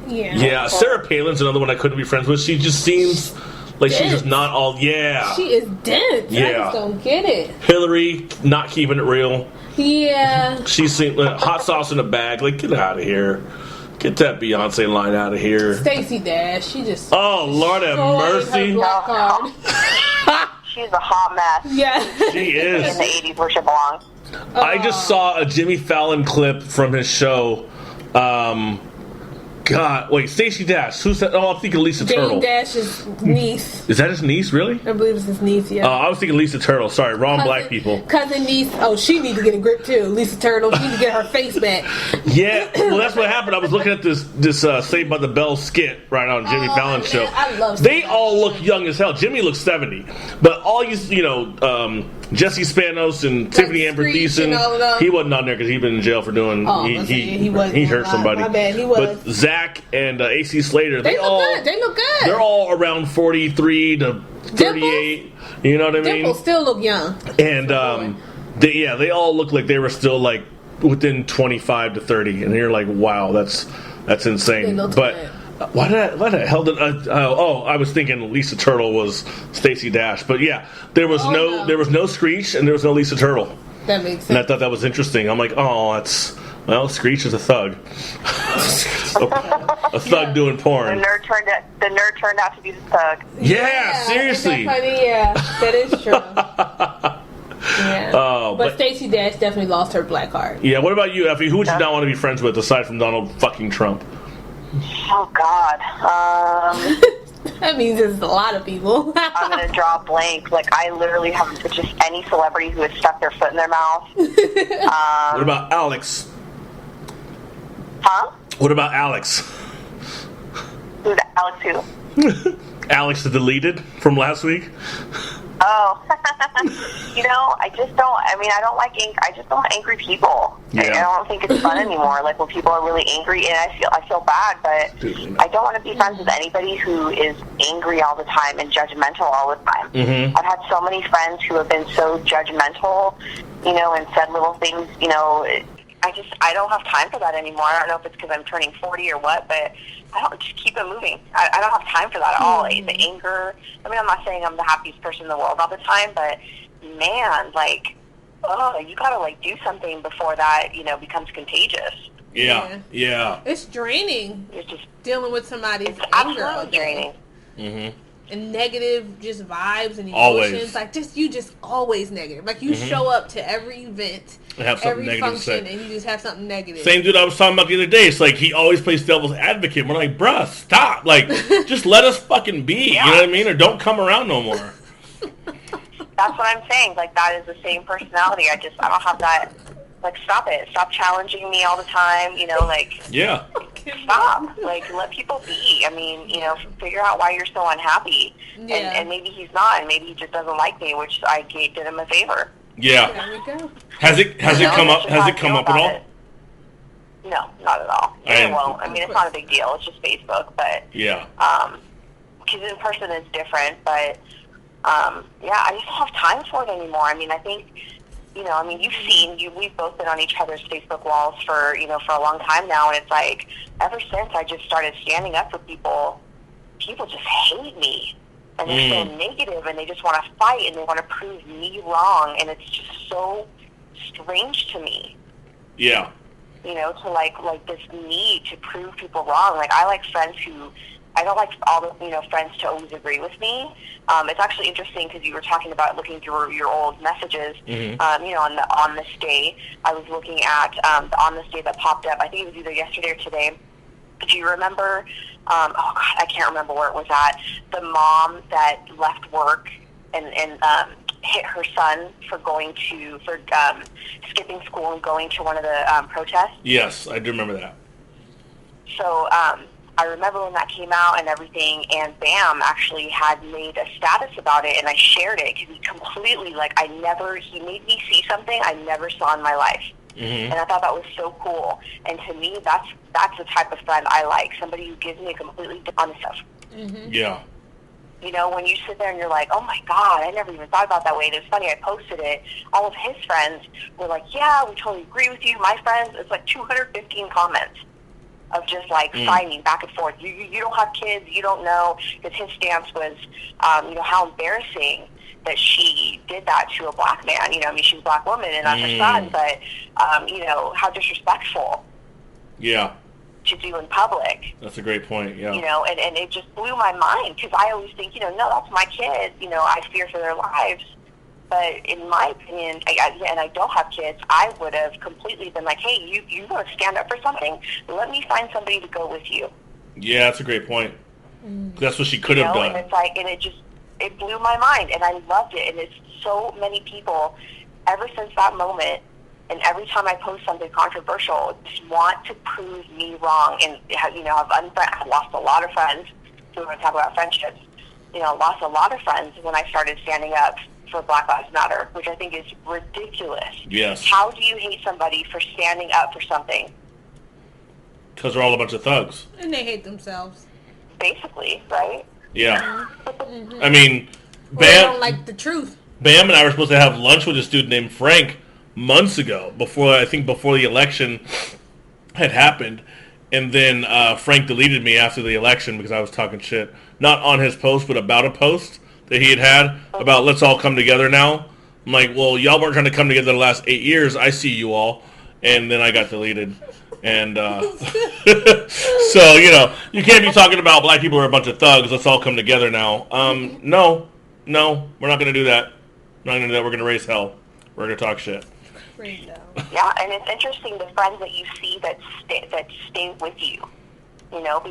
Yeah. Yeah, Sarah Palin's another one I couldn't be friends with. She just seems Like, she's just not all, yeah. She is dense. Yeah. I just don't get it. Hillary, not keeping it real. Yeah. She's hot sauce in a bag. Like, get out of here. Get that Beyonce line out of here. Stacey Dash, she just... Oh, Lord have mercy. Her black card. She's a hot mess. Yeah. She is. In the 80s where she belongs. I just saw a Jimmy Fallon clip from his show. God, wait, Stacey Dash. Who's that? Oh, I'm thinking Lisa Turtle. Jane Dash's niece. Is that his niece, really? I believe it's his niece, yeah. I was thinking Lisa Turtle. Sorry, wrong black people. Cousin niece. Oh, she need to get a grip too. Lisa Turtle. She need to get her face back. Yeah, well, that's what happened. I was looking at this Saved by the Bell skit right on Jimmy Fallon's show. I love They all look young as hell. Jimmy looks 70, but all Jesse Spanos and Tiffany Amber Thiessen, he wasn't on there because he'd been in jail for doing. He hurt somebody. My bad. He was. But Zach and AC Slater, they look good. They look good. They're all around 43 to 38. Dimples? You know what I mean? Dimples still look young. And they all look like they were still like within 25 to 30, and you're like, wow, that's insane. But why the hell did I was thinking Lisa Turtle was Stacey Dash, but yeah, there was no Screech and there was no Lisa Turtle. That makes sense. And I thought that was interesting. I'm like, Screech is a thug. a thug doing porn. The nerd turned out to be the thug. Yeah, seriously. That is true. Yeah. But Stacey Dash definitely lost her black card. Yeah, what about you, Effie? Who would you not want to be friends with aside from Donald fucking Trump? Oh, God. That means there's a lot of people. I'm going to draw a blank. Like, I literally have just any celebrity who has stuck their foot in their mouth. What about Alex? Huh? What about Alex? Who's Alex who? Alex the deleted from last week? Oh. I just don't like angry people. Yeah. I don't think it's fun anymore. Like, when people are really angry, and I feel bad, but I don't want to be friends with anybody who is angry all the time and judgmental all the time. Mm-hmm. I've had so many friends who have been so judgmental, and said little things, I don't have time for that anymore. I don't know if it's because I'm turning 40 or what, but I don't just keep it moving. I don't have time for that at all. Mm-hmm. The anger. I mean, I'm not saying I'm the happiest person in the world all the time, but man, you gotta do something before that, becomes contagious. Yeah. It's draining. It's just dealing with somebody's anger all day. Draining. Mm-hmm. And negative just vibes and emotions. Always. You just always negative. Like, you show up to every event, every function, and you just have something negative. Same dude I was talking about the other day. It's like he always plays devil's advocate. We're like, bruh, stop. Like, just let us fucking be. Yeah. You know what I mean? Or don't come around no more. That's what I'm saying. Like, that is the same personality. I don't have that. Like, stop it. Stop challenging me all the time. Yeah. Stop. Let people be. I mean, figure out why you're so unhappy. Yeah. And maybe he's not, and maybe he just doesn't like me, which I did him a favor. Yeah. There we go. Has it come up? Has it come up at all? No, not at all. It won't. I mean, it's not a big deal. It's just Facebook, but yeah. Because in person it's different, but I just don't have time for it anymore. I mean, I think. You've seen, we've both been on each other's Facebook walls for a long time now, and it's like, ever since I just started standing up for people just hate me, and they're so negative, and they just want to fight, and they want to prove me wrong, and it's just so strange to me. Yeah. To like this need to prove people wrong. Like, I like friends who, I don't like all the friends to always agree with me. It's actually interesting because you were talking about looking through your old messages. Mm-hmm. On this day, I was looking at the on this day that popped up. I think it was either yesterday or today. Do you remember? I can't remember where it was at. The mom that left work and hit her son for skipping school and going to one of the protests. Yes, I do remember that. So I remember when that came out and everything, and Bam actually had made a status about it, and I shared it because he completely, he made me see something I never saw in my life. Mm-hmm. And I thought that was so cool. And to me, that's the type of friend I like, somebody who gives me a completely honest stuff. Mm-hmm. Yeah. When you sit there and you're like, oh my God, I never even thought about that way. And it was funny, I posted it. All of his friends were like, yeah, we totally agree with you. My friends, it's like 215 comments. of just like fighting back and forth. You don't have kids, you don't know. Because his stance was, how embarrassing that she did that to a black man. I mean, she's a black woman and not her son, but how disrespectful. Yeah. To do in public. That's a great point. Yeah. And it just blew my mind, because I always think, no, that's my kid. I fear for their lives. But in my opinion, and I don't have kids, I would have completely been like, hey, you want to stand up for something? Let me find somebody to go with you. Yeah, that's a great point. That's what she could have done. And it's like, and it blew my mind, and I loved it. And it's so many people, ever since that moment, and every time I post something controversial, just want to prove me wrong. And, I've lost a lot of friends. So we're going to talk about friendships. Lost a lot of friends when I started standing up for Black Lives Matter, which I think is ridiculous. Yes. How do you hate somebody for standing up for something? Because they're all a bunch of thugs. And they hate themselves. Basically, right? Yeah. I mean, They don't like the truth. Bam and I were supposed to have lunch with this dude named Frank months ago, before the election had happened. And then Frank deleted me after the election because I was talking shit. Not on his post, but about a post that he had about let's all come together now. I'm like, well, y'all weren't trying to come together the last 8 years. I see you all. And then I got deleted. And so, you can't be talking about black people are a bunch of thugs. Let's all come together now. No, we're not going to do that. We're not going to do that. We're going to raise hell. We're going to talk shit. Yeah, and it's interesting the friends that you see that stay with you. Because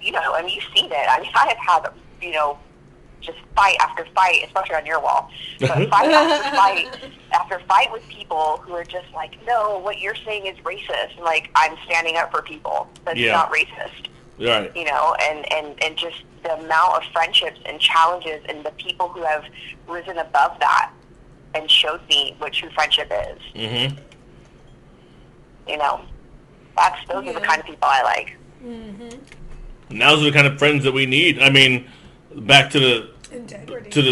you see that. I mean, I have had just fight after fight, especially on your wall. But fight after fight with people who are just like, no, what you're saying is racist. And like, I'm standing up for people. That's not racist. Right. And just the amount of friendships and challenges and the people who have risen above that and showed me what true friendship is. Mm-hmm. Those are the kind of people I like. Mm-hmm. And those are the kind of friends that we need. I mean, back to the integrity. To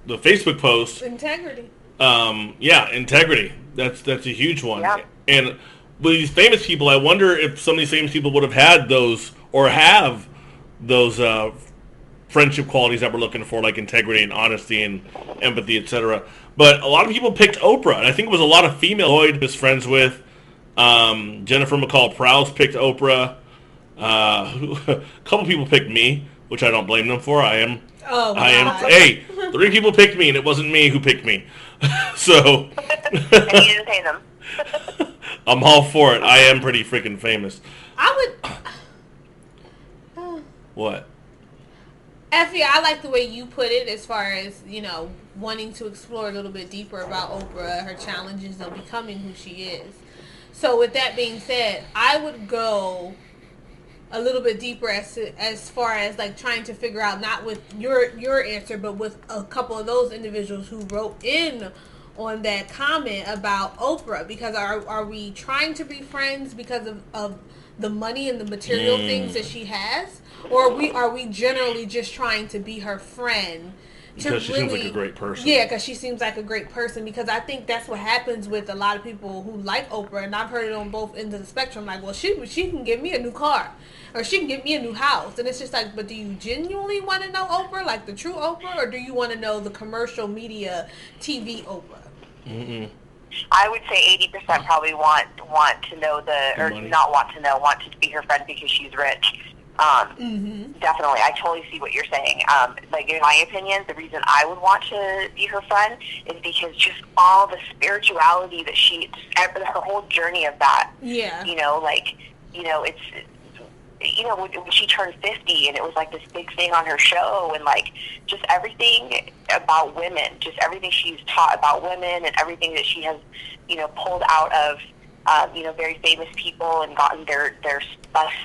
the Facebook post. Integrity. Integrity. That's a huge one. Yeah. And with these famous people, I wonder if some of these famous people would have had those or have those friendship qualities that we're looking for, like integrity and honesty and empathy, etc. But a lot of people picked Oprah, and I think it was a lot of female Lloyd was friends with. Jennifer McCall Prowse picked Oprah. A couple people picked me, which I don't blame them for. Hey, 3 people picked me, and it wasn't me who picked me. So, and you didn't pay them. I'm all for it. I am pretty freaking famous. I would. What? Effie, I like the way you put it as far as, wanting to explore a little bit deeper about Oprah, her challenges of becoming who she is. So with that being said, I would go a little bit deeper as far as like trying to figure out, not with your answer, but with a couple of those individuals who wrote in on that comment about Oprah, because are we trying to be friends because of the money and the material things that she has, or are we generally just trying to be her friend? Because she seems like a great person. Yeah, because she seems like a great person. Because I think that's what happens with a lot of people who like Oprah, and I've heard it on both ends of the spectrum. Like, well, she can give me a new car, or she can give me a new house, and it's just like, but do you genuinely want to know Oprah, like the true Oprah, or do you want to know the commercial media TV Oprah? Mm-mm. I would say 80% probably want to know not want to know, want to be her friend because she's rich. Definitely, I totally see what you're saying. Like, in my opinion, the reason I would want to be her friend is because just all the spirituality that her whole journey of that. Yeah. When she turned 50 and it was like this big thing on her show, and like just everything about women, just everything she's taught about women and everything that she has, pulled out of, very famous people and gotten their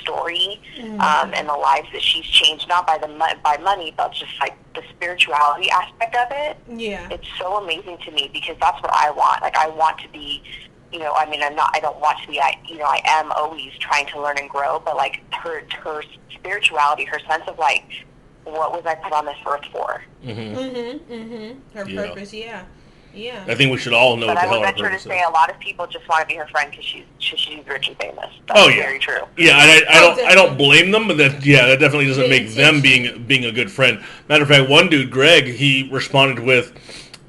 story, and the lives that she's changed, not by money, but just like the spirituality aspect of it. Yeah. It's so amazing to me because that's what I want. Like, I want to be, I don't want to be, I am always trying to learn and grow, but like her spirituality, her sense of like, what was I put on this earth for? Her purpose, yeah. Yeah. I think we should all know But what the I hell would our venture to purpose say is. a lot of people just want to be her friend because she's rich and famous. That's very true. Yeah, and I Definitely. don't blame them, but that definitely doesn't The make them intention. being a good friend. Matter of fact, one dude, Greg, he responded with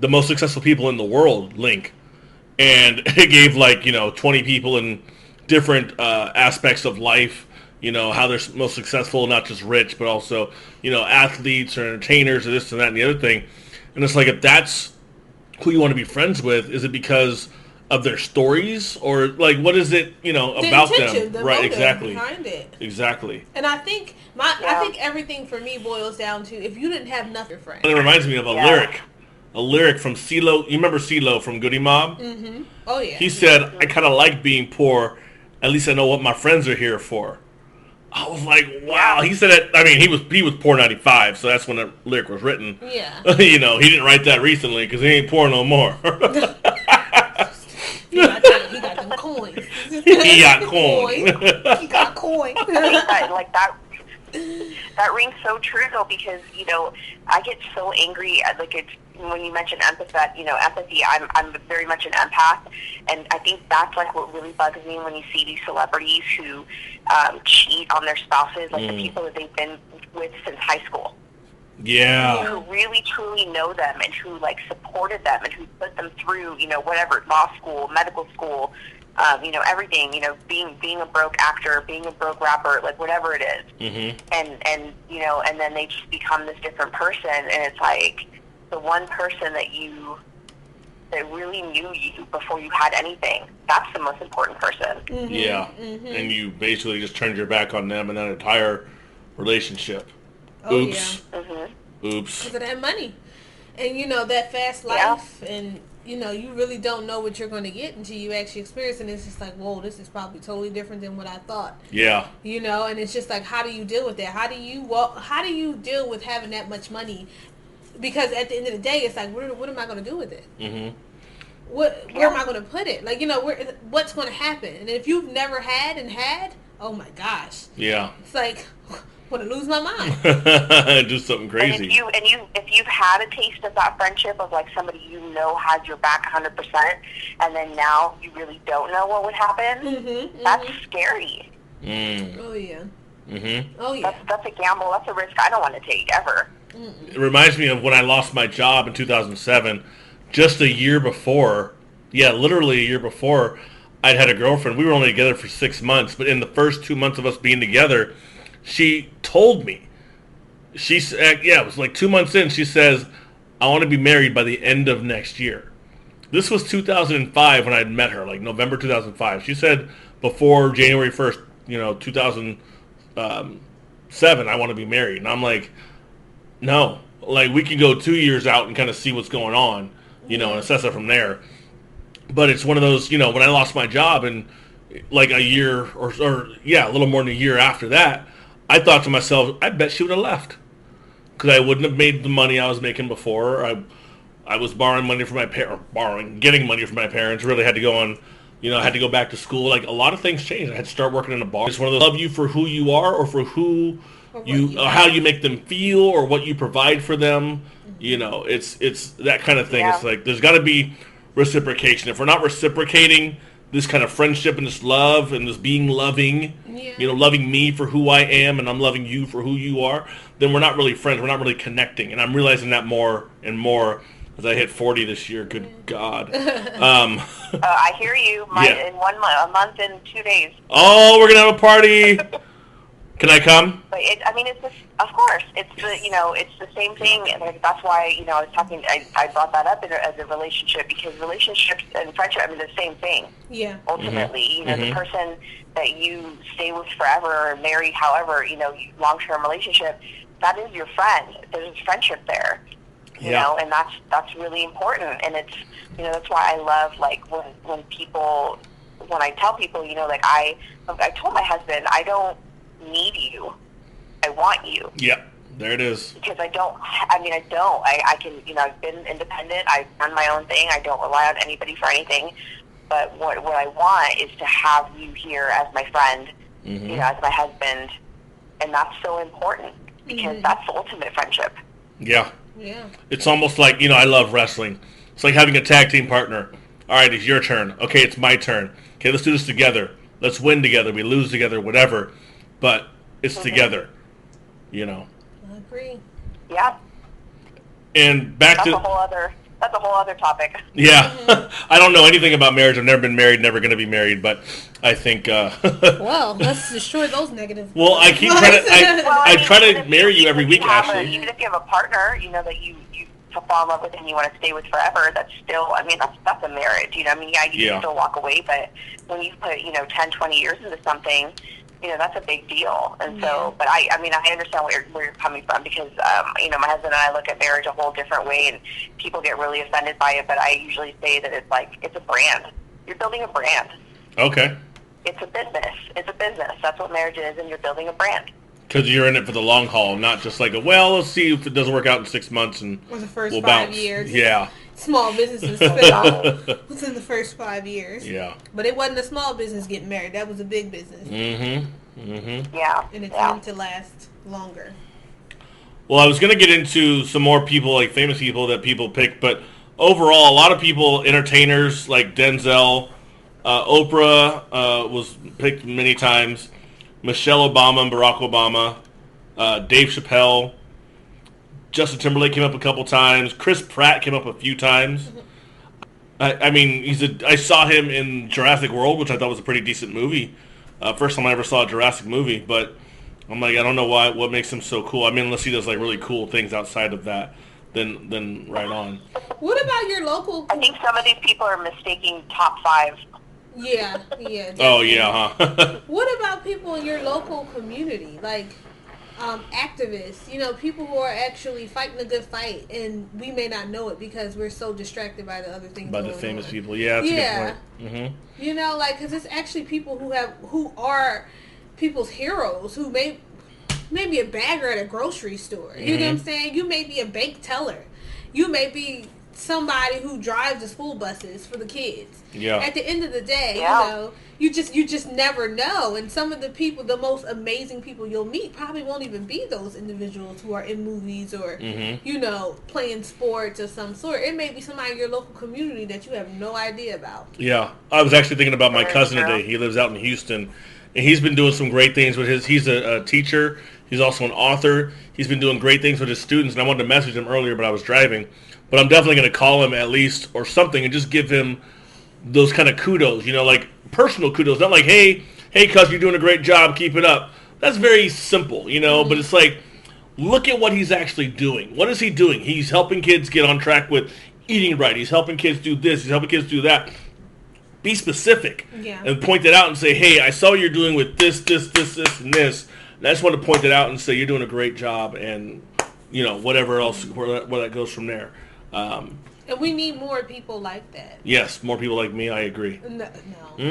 the most successful people in the world link, and it gave 20 people in different aspects of life. How they're most successful, not just rich, but also athletes or entertainers or this and that and the other thing. And it's like, if that's who you want to be friends with, is it because of their stories, or like what is it The about intention, them? the Right, motive exactly. behind it. Exactly. And I think everything for me boils down to, if you didn't have nothing, friend. And it reminds me of a lyric from CeeLo. You remember CeeLo from Goody Mob? Mm-hmm. Oh yeah. He said, "I kind of like being poor. At least I know what my friends are here for." I was like, wow. He said it. I mean, he was poor '95, so that's when the lyric was written. Yeah. He didn't write that recently because he ain't poor no more. He got them coins. He got coin. He got coin. That rings so true though, because I get so angry at, it's when you mention empathy. I'm very much an empath, and I think that's like what really bugs me when you see these celebrities who cheat on their spouses, like the people that they've been with since high school. Yeah. Who really truly know them and who supported them and who put them through whatever, law school, medical school, everything, being a broke actor, being a broke rapper, like whatever it is. Mm-hmm. And then they just become this different person, and it's like the one person that really knew you before you had anything. That's the most important person. Mm-hmm. Yeah. Mm-hmm. And you basically just turned your back on them and that entire relationship. Oh, Oops. Yeah. Mm-hmm. Oops. Because of that money. And that fast life, and you really don't know what you're going to get until you actually experience it. And it's just like, whoa, this is probably totally different than what I thought. Yeah. And it's just like, how do you deal with that? How do you deal with having that much money? Because at the end of the day, it's like, what am I going to do with it? Mm-hmm. Where am I going to put it? Like, what's going to happen? And if you've never had, oh my gosh. Yeah. It's like, I want to lose my mind. Do something crazy. And if you've had a taste of that friendship of like somebody has your back 100%, and then now you really don't know what would happen, that's scary. Mm. Oh yeah. Mm-hmm. Oh yeah. That's a gamble. That's a risk I don't want to take ever. It reminds me of when I lost my job in 2007. Just a year before, literally a year before, I'd had a girlfriend. We were only together for 6 months, but in the first 2 months of us being together, she told me, she said, it was like 2 months in, she says, I want to be married by the end of next year. This was 2005 when I'd met her, like November 2005. She said before January 1st, 2007, I want to be married. And I'm like, no, like we can go 2 years out and kind of see what's going on, and assess it from there. But it's one of those, when I lost my job and like a year or a little more than a year after that, I thought to myself, I bet she would have left, because I wouldn't have made the money I was making before. I was borrowing money from my getting money from my parents. Really had to go on, I had to go back to school. Like a lot of things changed. I had to start working in a bar. It's one of those, love you for who you are or for who or how you make them feel or what you provide for them. It's that kind of thing. Yeah. It's like there's got to be reciprocation. If we're not reciprocating this kind of friendship and this love and this being loving, loving me for who I am and I'm loving you for who you are, then we're not really friends. We're not really connecting. And I'm realizing that more and more as I hit 40 this year. Good God. I hear you. In 1 month, a month and 2 days. Oh, we're going to have a party. Can I come? But it's just, of course, it's the same thing. And that's why, I was talking, I brought that up as a relationship, because relationships and friendship, the same thing. Yeah. Ultimately, the person that you stay with forever or marry, however, long-term relationship, that is your friend. There's friendship there. And that's really important. And it's, that's why I love, like, when I tell people, I told my husband, I don't need you, I want you. Yeah, there it is. Because I can, I've been independent, I've done my own thing, I don't rely on anybody for anything, but what I want is to have you here as my friend, as my husband, and that's so important, because that's the ultimate friendship. Yeah. Yeah. It's almost like, I love wrestling. It's like having a tag team partner. All right, it's your turn. Okay, it's my turn. Okay, let's do this together. Let's win together. We lose together, whatever. But it's together, you know. I agree. Yeah. And back That's to... That's a whole other topic. Yeah. I don't know anything about marriage. I've never been married, never going to be married, but I think... Well, let's destroy those negative... Well, I keep trying to... I try to marry you every week, Ashley. Even if you have a partner, you know, that you fall in love with and you want to stay with forever, that's still, I mean, that's a marriage, you know. I mean, yeah, you can still walk away, but when you put, 10, 20 years into something, you know, that's a big deal. And so, but I mean, I understand where you're coming from, because, my husband and I look at marriage a whole different way, and people get really offended by it, but I usually say that it's like, it's a brand. You're building a brand. Okay. It's a business. It's a business. That's what marriage is, and you're building a brand. Because you're in it for the long haul, not just like, let's see if it doesn't work out in 6 months and or the first we'll 5 bounce. years. Yeah. Small businesses fail within the first 5 years. Yeah. But it wasn't a small business getting married. That was a big business. Mm-hmm. Mm-hmm. Yeah. And it's meant to last longer. Well, I was going to get into some more people, like famous people that people pick, but overall, a lot of people, entertainers like Denzel, Oprah was picked many times. Michelle Obama and Barack Obama, Dave Chappelle, Justin Timberlake came up a couple times. Chris Pratt came up a few times. I mean, I saw him in Jurassic World, which I thought was a pretty decent movie. First time I ever saw a Jurassic movie, but I'm like, I don't know what makes him so cool. I mean, unless he does like really cool things outside of that, then right on. What about your local? I think some of these people are mistaking top 5. Yeah. Definitely. Oh yeah, huh? What about people in your local community, like activists? People who are actually fighting a good fight, and we may not know it because we're so distracted by the other things. By the famous people, yeah, that's a good point. Mm-hmm. Because it's actually people who are people's heroes, who may be a bagger at a grocery store. You know what I'm saying? You may be a bank teller. You may be somebody who drives the school buses for the kids. Yeah. At the end of the day, you just never know. And some of the people, the most amazing people you'll meet, probably won't even be those individuals who are in movies or playing sports of some sort. It may be somebody in your local community that you have no idea about. Yeah, I was actually thinking about my cousin today. He lives out in Houston, and he's been doing some great things with his. He's a teacher. He's also an author. He's been doing great things with his students, and I wanted to message him earlier, but I was driving. But I'm definitely going to call him at least or something and just give him those kind of kudos, like personal kudos. Not like, hey, cuz, you're doing a great job, keep it up. That's very simple, but it's like, look at what he's actually doing. What is he doing? He's helping kids get on track with eating right. He's helping kids do this. He's helping kids do that. Be specific and point it out and say, hey, I saw you're doing with this, and this. And I just want to point it out and say you're doing a great job, and, whatever else, where that goes from there. And we need more people like that. Yes, more people like me. I agree. No. We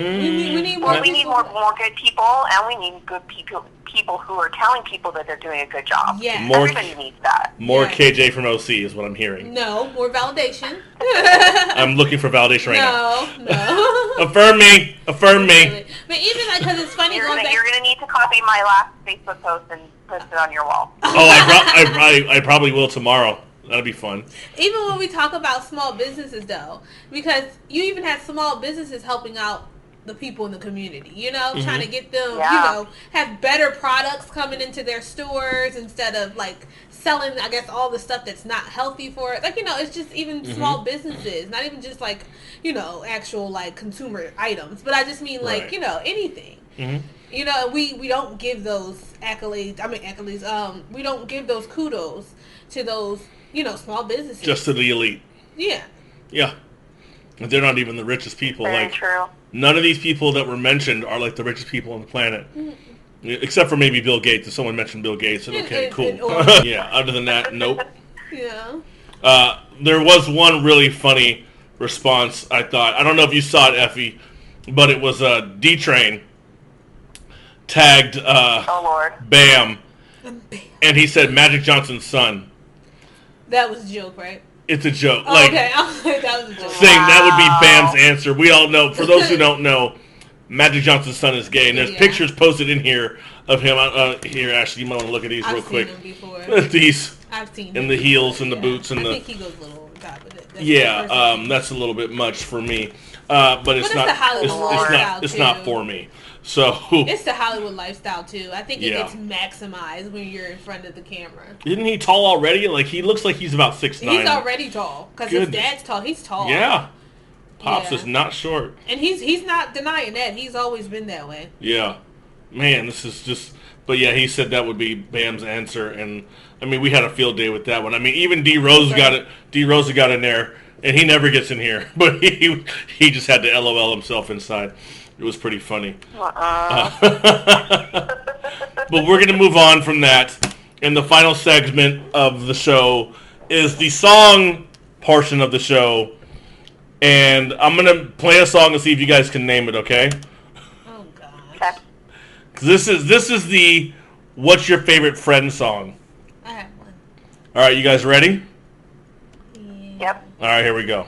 need more. We need more good people, and we need good people who are telling people that they're doing a good job. Yeah, everybody needs that. More KJ from OC is what I'm hearing. No, more validation. I'm looking for validation right now. No. Affirm me. But even because it's funny. You're gonna need to copy my last Facebook post and post it on your wall. Oh, I probably will tomorrow. That'll be fun. Even when we talk about small businesses, though, because you even have small businesses helping out the people in the community, trying to get them, have better products coming into their stores instead of, like, selling, I guess, all the stuff that's not healthy for it. Like, it's just even small businesses, not even just, like, actual, like, consumer items. But I just mean, like, anything. Mm-hmm. We don't give those accolades, we don't give those kudos to those, small businesses. Just to the elite. Yeah. Yeah. They're not even the richest people. Very true. None of these people that were mentioned are like the richest people on the planet. Mm-hmm. Except for maybe Bill Gates. If someone mentioned Bill Gates, then okay, cool. Yeah, other than that, nope. Yeah. There was one really funny response, I thought. I don't know if you saw it, Effie, but it was D-Train tagged oh, Lord. Bam. And he said Magic Johnson's son. That was a joke, right? It's a joke. Oh, okay, that was a joke. Saying that would be Bam's answer. We all know. For those who don't know, Magic Johnson's son is gay, and there's pictures posted in here of him. Here, Ashley, you might want to look at these real quick. I've seen him before. These. I've seen in the heels and the boots and I the. think he goes a little over the top of it. That's a little bit much for me. But it's not. The Hollywood It's not for me. So it's the Hollywood lifestyle too. I think it gets maximized when you're in front of the camera. Isn't he tall already? Like he looks like he's about 6'9". He's already tall because his dad's tall. He's tall. Yeah, Pops is not short, and he's not denying that. He's always been that way. Yeah, man, this is just. But yeah, he said that would be Bam's answer, and I mean we had a field day with that one. I mean even D Rosa got it. D Rosa got in there, and he never gets in here, but he just had to LOL himself inside. It was pretty funny. But we're going to move on from that. And the final segment of the show is the song portion of the show. And I'm going to play a song and see if you guys can name it, okay? Oh, gosh. This is the What's Your Favorite Friend song. I have one. All right, you guys ready? Yeah. Yep. All right, here we go.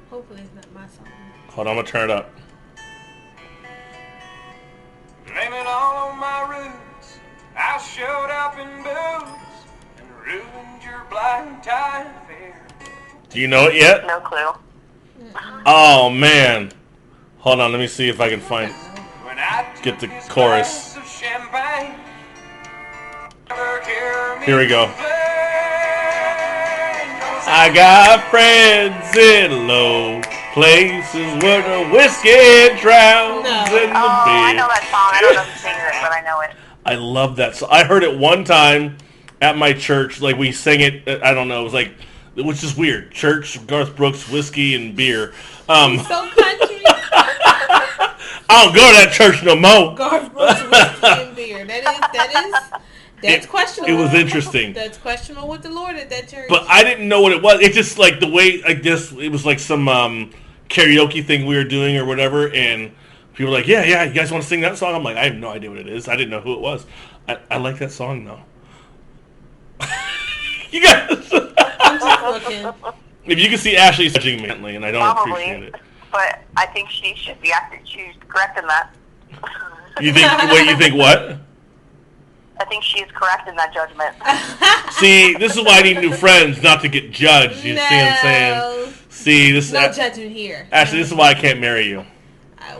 Hopefully it's not my song. Hold on, I'm going to turn it up. Blaming all on my roots, I showed up in boots and ruined your black tie affair. Do you know it yet? No clue. Oh, man. Hold on, let me see if I can find... When I Get the chorus. glass of champagne, never hear me Here we go. complain, 'cause I got friends in low places where the whiskey drowns in the beer. I know that song. I don't know the singer, but I know it. I love that song. I heard it one time at my church. Like we sang it. I don't know. It was like, which is weird. Church, Garth Brooks, whiskey and beer. So country. I don't go to that church no more. Garth Brooks, whiskey and beer. That's questionable. It was interesting. That's questionable with the Lord at that church. But I didn't know what it was. It's just like the way, I guess, it was like some karaoke thing we were doing or whatever, and people were like, yeah, you guys want to sing that song? I'm like, I have no idea what it is. I didn't know who it was. I like that song, though. You guys... I'm just looking. If you can see Ashley judging me, and I don't Probably, appreciate it. but I think she should be she's correct in that. You think what? I think she is correct in that judgment. See, this is why I need new friends, not to get judged. You see what I'm saying? See, this No is judgment here. Ashley, this is why I can't marry you.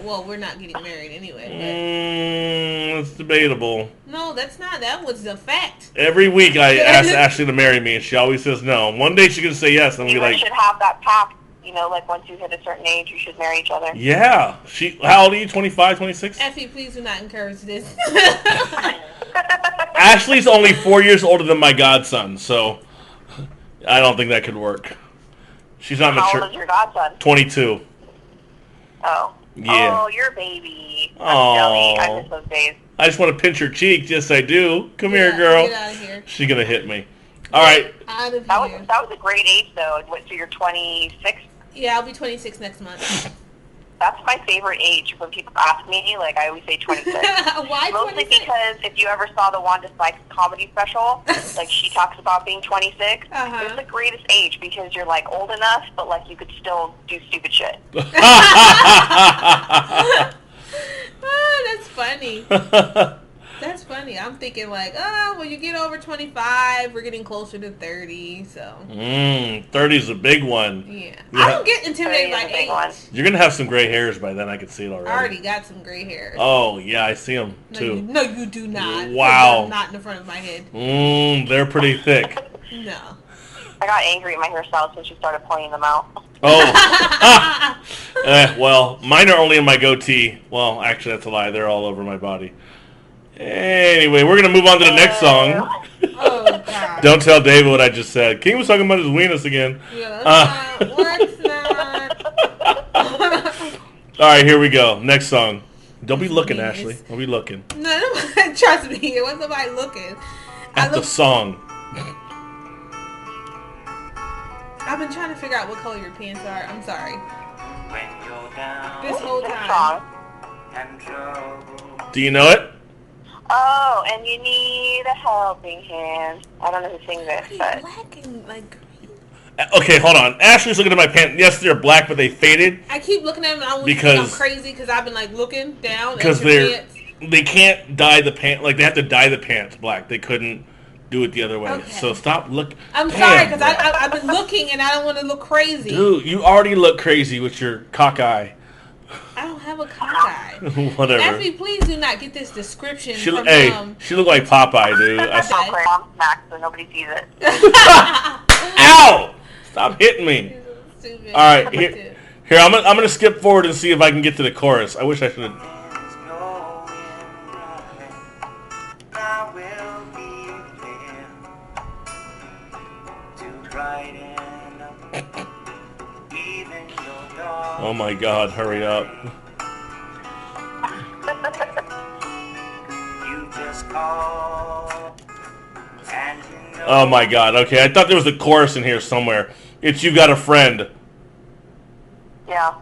Well, we're not getting married anyway. It's debatable. No, that's not. That was a fact. Every week I ask Ashley to marry me, and she always says no. One day she's gonna say yes, and I'm You gonna be guys like, should have that pact. You know, like once you hit a certain age, you should marry each other. yeah. How old are you? 25, 26? Effie, please do not encourage this. Ashley's only 4 years older than my godson, so I don't think that could work. She's not How mature. old is your godson? 22. Oh. Yeah. Oh, you're a baby. I'm Aw. jelly. I miss those days. I just want to pinch her cheek. Yes, I do. Come here, girl. Get out of here. She's gonna hit me. All right. Out of That here. was a great age, though. What, so you're 26? Yeah, I'll be 26 next month. That's my favorite age. When people ask me, like, I always say 26. Why Mostly 26? because if you ever saw the Wanda Sykes comedy special, like, she talks about being 26. Uh-huh. It's the greatest age because you're, like, old enough, but, like, you could still do stupid shit. Oh, that's funny. That's funny. I'm thinking like, oh, when you get over 25, we're getting closer to 30. So 30 is a big one. yeah. Yeah. I don't get intimidated 30 is by a big one. age. You're gonna have some gray hairs by then. I can see it already. I already got some gray hair. Oh yeah, I see them too. No, you do not. Wow. They're not in the front of my head. They're pretty thick. No. I got angry at my hairstylist when she started pointing them out. Oh. Well, mine are only in my goatee. Well, actually, that's a lie. They're all over my body. Anyway, we're going to move on to the next song. Oh, God. Don't tell David what I just said. King was talking about his weenus again. Yeah, that's not. What's not? All right, here we go. Next song. Don't be looking, Ashley. Don't be looking. No, trust me. It wasn't somebody looking. At the song. I've been trying to figure out what color your pants are. I'm sorry. When you're down This whole This time. song. and trouble. Do you know it? Oh, and you need a helping hand. I don't know who sings it, but Black and like green. Okay, hold on. Ashley's looking at my pants. Yes, they're black, but they faded I keep looking at them and I always Because- think I'm crazy because I've been like looking down because at your pants. they can't dye the pants. Like they have to dye the pants black. They couldn't do it the other way. Okay. So stop look. I'm Damn, sorry because bro. I've been looking and I don't want to look crazy. Dude, you already look crazy with your cock eye. I don't have a cockeye. Whatever. Ashley, please do not get this description She from she look like Popeye, dude. That's so clear. Mom smack so nobody sees it. Ow! Stop hitting me. Stupid. All right, here I'm gonna skip forward and see if I can get to the chorus. I wish I should have. Oh my God! Hurry up! Oh my God! Okay, I thought there was a chorus in here somewhere. It's "You Got a Friend." Yeah.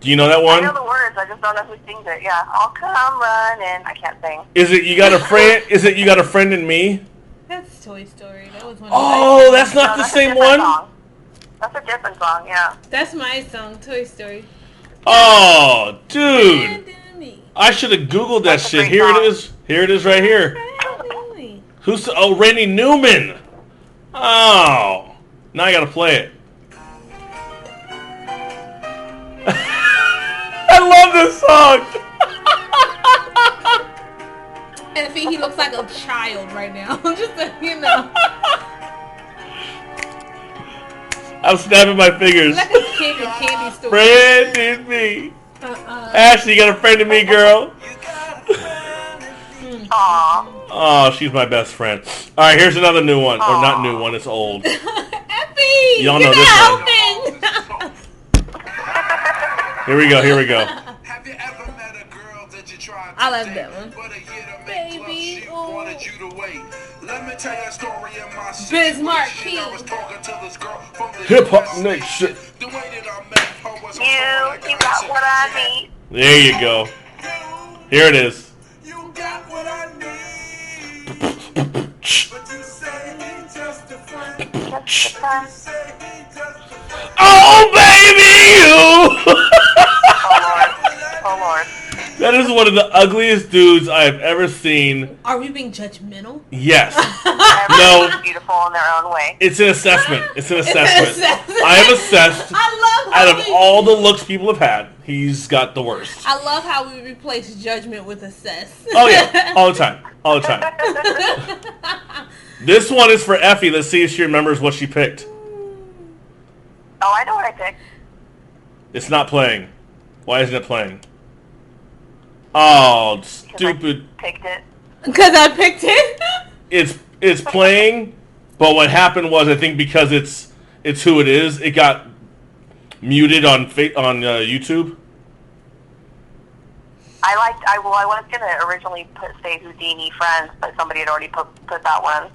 Do you know that one? I know the words. I just don't know who sings it. Yeah. I'll come running. I can't sing. Is it "You Got a Friend"? Is it "You Got a Friend in Me"? That's Toy Story. That was one. Oh, that's No, not the that's a same different one. song. That's a different song. Yeah. That's my song, Toy Story. Oh, dude! Randomly. I should have Googled that That's a shit. great Here song. it is. Here it is right here. Randomly. Who's Randy Newman? Oh, now I gotta play it. I love this song. Effie, he looks like a child right now. Just so you know. I'm snapping my fingers. Like a kid in a candy store. Friend in me. Ashley, you got a friend in me, girl. Aww. Oh, she's my best friend. All right, here's another new one. Or not new one, it's old. Effie! Y'all you're know this not one. helping. Here we go, here we go. Have you ever met a girl that you tried to I love date, that one. but a year to make Baby, love, she ooh. wanted you to wait? Let me tell you a story of my Bismarck situation. I King. was talking to this girl from the Hip Hop US Nation. The way that I met her was You got what I need. There you go. Here it is. You got what I need. But you say he just a friend. Just the time. You say he just a friend. Oh, baby, you! Oh Lord. That is one of the ugliest dudes I have ever seen. Are we being judgmental? Yes. Everyone's beautiful in their own way. It's an assessment. It's an assessment. assessment. I have assessed, I love how out of all the looks people have had, he's got the worst. I love how we replace judgment with assess. Oh, yeah. All the time. All the time. This one is for Effie. Let's see if she remembers what she picked. Oh, I know what I picked. It's not playing. Why isn't it playing? Oh, 'Cause stupid. I picked it. Because I picked it. It's playing, but what happened was, I think because it's who it is, it got muted on YouTube. I was gonna originally say Houdini Friends, but somebody had already put that one.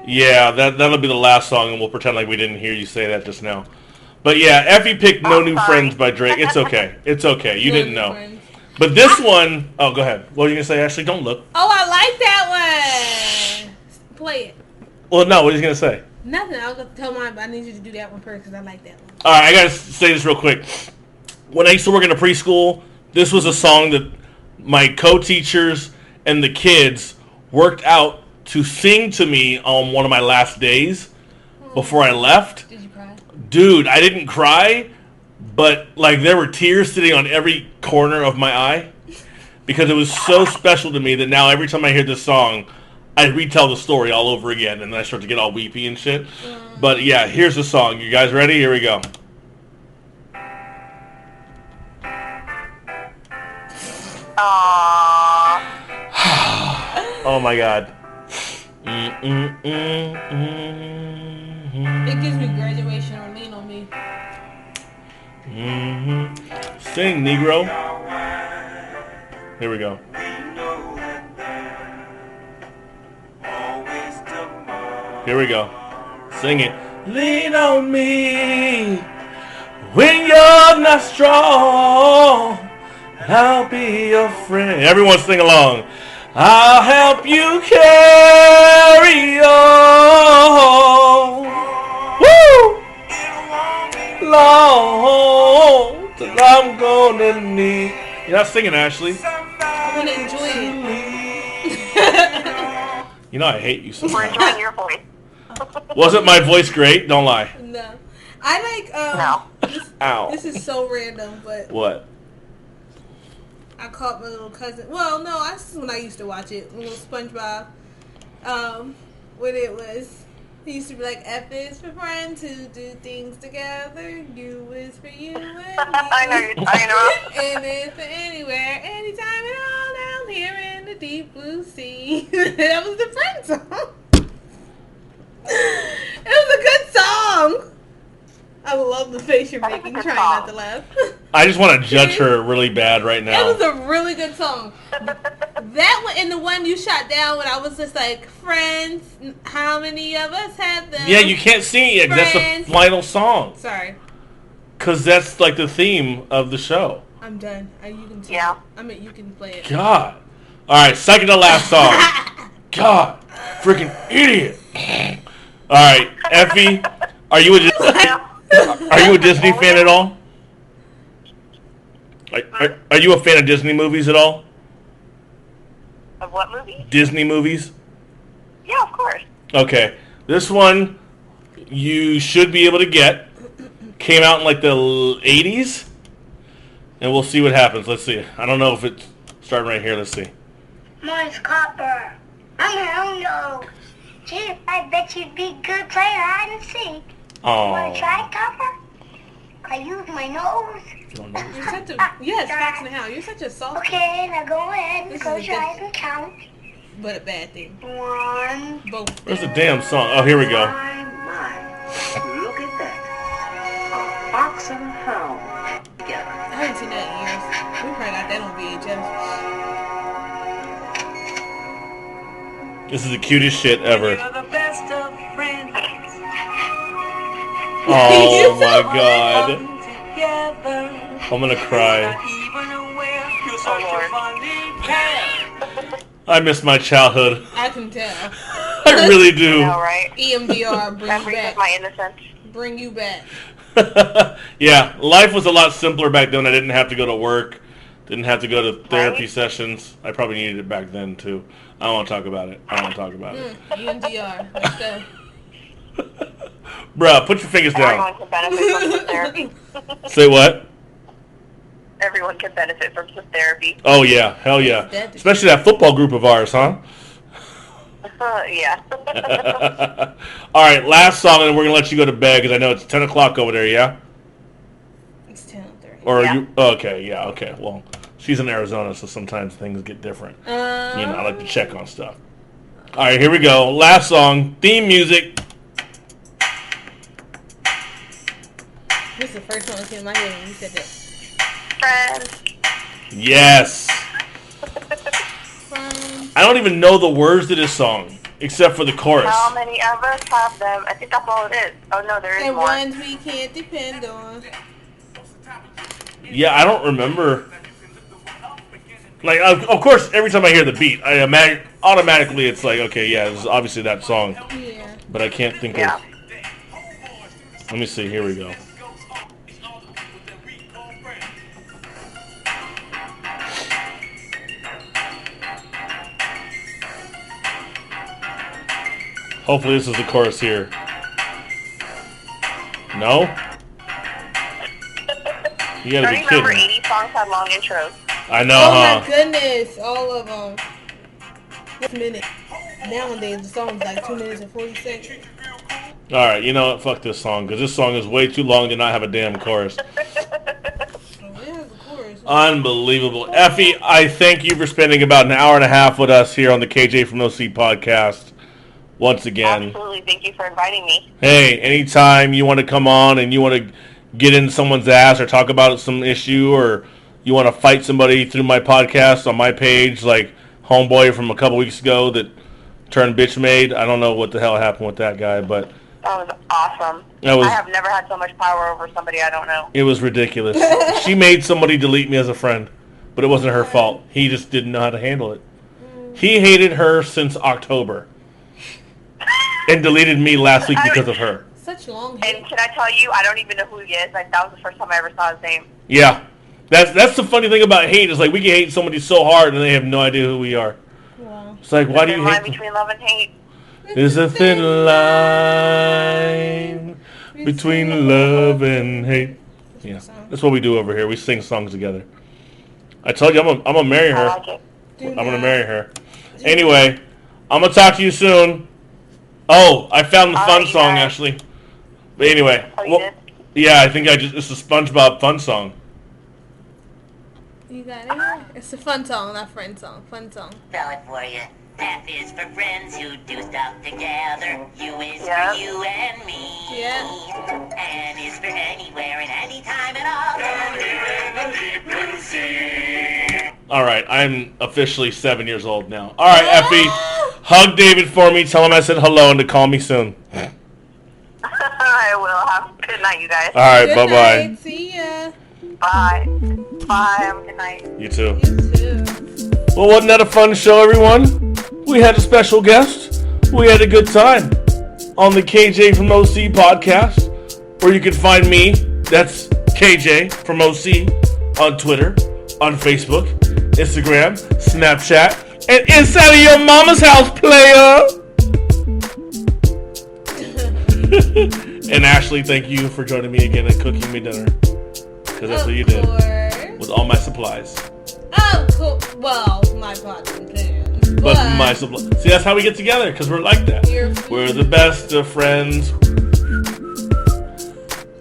Yeah, that'll be the last song, and we'll pretend like we didn't hear you say that just now. But yeah, Effie picked "No New sorry. Friends" by Drake. It's okay. It's okay. You didn't No New know. Friends. But this one, oh, go ahead. What were you gonna say, Ashley? Don't look. Oh, I like that one. Play it. Well, no. What are you gonna say? Nothing. I was gonna tell mine, but I need you to do that one first because I like that one. All right, I gotta say this real quick. When I used to work in a preschool, this was a song that my co-teachers and the kids worked out to sing to me on one of my last days before I left. Did you cry? Dude, I didn't cry, but like there were tears sitting on every corner of my eye because it was so special to me that now every time I hear this song, I retell the story all over again, and then I start to get all weepy and shit. But yeah, here's the song. You guys ready? Here we go. Aww. Oh my God. It gives me graduation or lean on me. Sing, Negro. Here we go. Here we go. Sing it. Lean on me when you're not strong. I'll be your friend. Everyone sing along. I'll help you carry on. Woo! Long till I'm gonna need. You're not singing, Ashley. I want to enjoy it. You know I hate you so We're much. enjoying your voice. Wasn't my voice great? Don't lie. No. I like, No. Ow. this is so random, but What? I caught my little cousin. Well, no, this is when I used to watch it. Little SpongeBob. When it was, he used to be like, F is for friends who do things together. U is for you and me. I know you're talking about. And it's for anywhere, anytime, and all down here in the deep blue sea. That was the friend song. It was a good song. I love the face you're making, trying not to laugh. I just want to judge her really bad right now. It was a really good song. That one and the one you shot down when I was just like, friends, how many of us have them? Yeah, you can't sing it yet. 'Cause that's the Friends. final song. Sorry, Because that's like the theme of the show. I'm done. You can sing Yeah. it. I mean, you can play it. God. All right, second to last song. God, freaking idiot. All right, Effie, are you a Disney fan at all? Are you a fan of Disney movies at all? Of what movie? Disney movies? Yeah, of course. Okay, this one you should be able to get. Came out in like the 80s, and we'll see what happens. Let's see. I don't know if it's starting right here. Let's see. Mine's Copper. I'm your own nose. Gee, I bet you'd be good playing hide and seek. Want Oh. to try, Copper? I use my nose. You're such a yes, Fox and How. You're such a soft, Okay, now go ahead and This close is a your good- eyes and count. but a bad thing. 1. Both. Where's the damn song? Oh, here we go. My. Look at that. A fox and a hound together. I haven't seen that in years. We probably got that on VHS. This is the cutest shit ever. You're the best of friends. Oh my god. Together. I'm gonna cry. Even aware you're Oh, such Lord. a funny pair. I miss my childhood. I can tell. I really You do. know, right? EMDR, bring you Memories back. of my innocence. Bring you back. Yeah, life was a lot simpler back then. I didn't have to go to work. Didn't have to go to therapy Right. sessions. I probably needed it back then too. I don't want to talk about it. EMDR. Let's go. Bruh, put your fingers down. Everyone can benefit from some therapy. Say what? Everyone can benefit from some therapy. Oh yeah, hell yeah. Especially that football group of ours, huh? Yeah. All right, last song, and we're gonna let you go to bed because I know it's 10 o'clock over there. Yeah. It's 10:30. Or Yeah. you? Okay, yeah, okay. Well, she's in Arizona, so sometimes things get different. You know, I like to check on stuff. All right, here we go. Last song, theme music. This is the first one that came in my head when you said that. Friends. Yes. I don't even know the words to this song except for the chorus. How many of us have them? I think that's all it is. Oh, no, there is And more. ones we can't depend on. Yeah, I don't remember. Like, of course, every time I hear the beat, automatically it's like, okay, yeah, this is obviously that song. Yeah. But I can't think Yeah. of. Let me see. Here we go. Hopefully this is the chorus here. No? You gotta Don't be you remember kidding me. 80 songs had long intros? I know, Oh huh? my goodness, all of them. 1 minute. Nowadays, the song's like 2 minutes and 40 seconds. Alright, you know what? Fuck this song, because this song is way too long to not have a damn chorus. Oh, yeah, of course. Unbelievable. Effie, I thank you for spending about an hour and a half with us here on the KJ from OC podcast. Once again. Absolutely. Thank you for inviting me. Hey, anytime you want to come on and you want to get in someone's ass or talk about some issue or you want to fight somebody through my podcast on my page, like homeboy from a couple weeks ago that turned bitch made. I don't know what the hell happened with that guy, but That was awesome. That was- I have never had so much power over somebody I don't know. it was ridiculous. She made somebody delete me as a friend, but it wasn't her fault. He just didn't know how to handle it. He hated her since October and deleted me last week because of her. Such long hair. And can I tell you, I don't even know who he is. Like, that was the first time I ever saw his name. Yeah. That's the funny thing about hate is like we can hate somebody so hard and they have no idea who we are. Wow. It's like, why do you Thin line hate them? between love and hate. There's a thin line between love and hate. Yeah, that's what we do over here. We sing songs together. I told you, I'm gonna marry I her. like it. I'm gonna marry her. Anyway, I'm gonna talk to you soon. Oh, I found the fun Alright, song, guys. Ashley. But anyway, Oh, you did? yeah, I think it's a SpongeBob fun song. You got it? Yeah. It's a fun song, not friend song. Fun song. Spell it for you. F is for friends who do stuff together. U is Yeah. for you and me. Yeah. N is for anywhere and anytime at all. Down here in the deep blue sea. All right, I'm officially 7 years old now. All right, Effie, hug David for me. Tell him I said hello and to call me soon. I will. Have a good night, you guys. All right, Good bye-bye. night. See ya. Bye. Bye. Have a good night. You too. You too. Well, wasn't that a fun show, everyone? We had a special guest. We had a good time on the KJ from OC podcast, where you can find me, that's KJ from OC, on Twitter, on Facebook, Instagram, Snapchat, and inside of your mama's house, player. And Ashley, thank you for joining me again and cooking me dinner. Because that's what you did with all my supplies. Oh, cool. Well, my pots and pans. But my supplies. See, that's how we get together, because we're like that. We're the best of friends.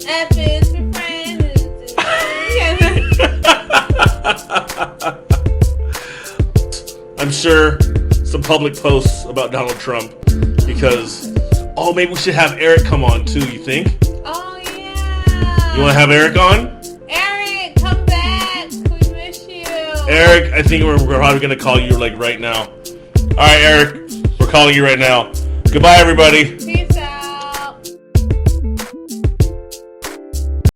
F is for friends. I'm sure some public posts about Donald Trump because, oh, maybe we should have Eric come on too, you think? Oh, yeah. You want to have Eric on? Eric, come back. We miss you. Eric, I think we're probably going to call you like right now. All right, Eric, we're calling you right now. Goodbye, everybody. Peace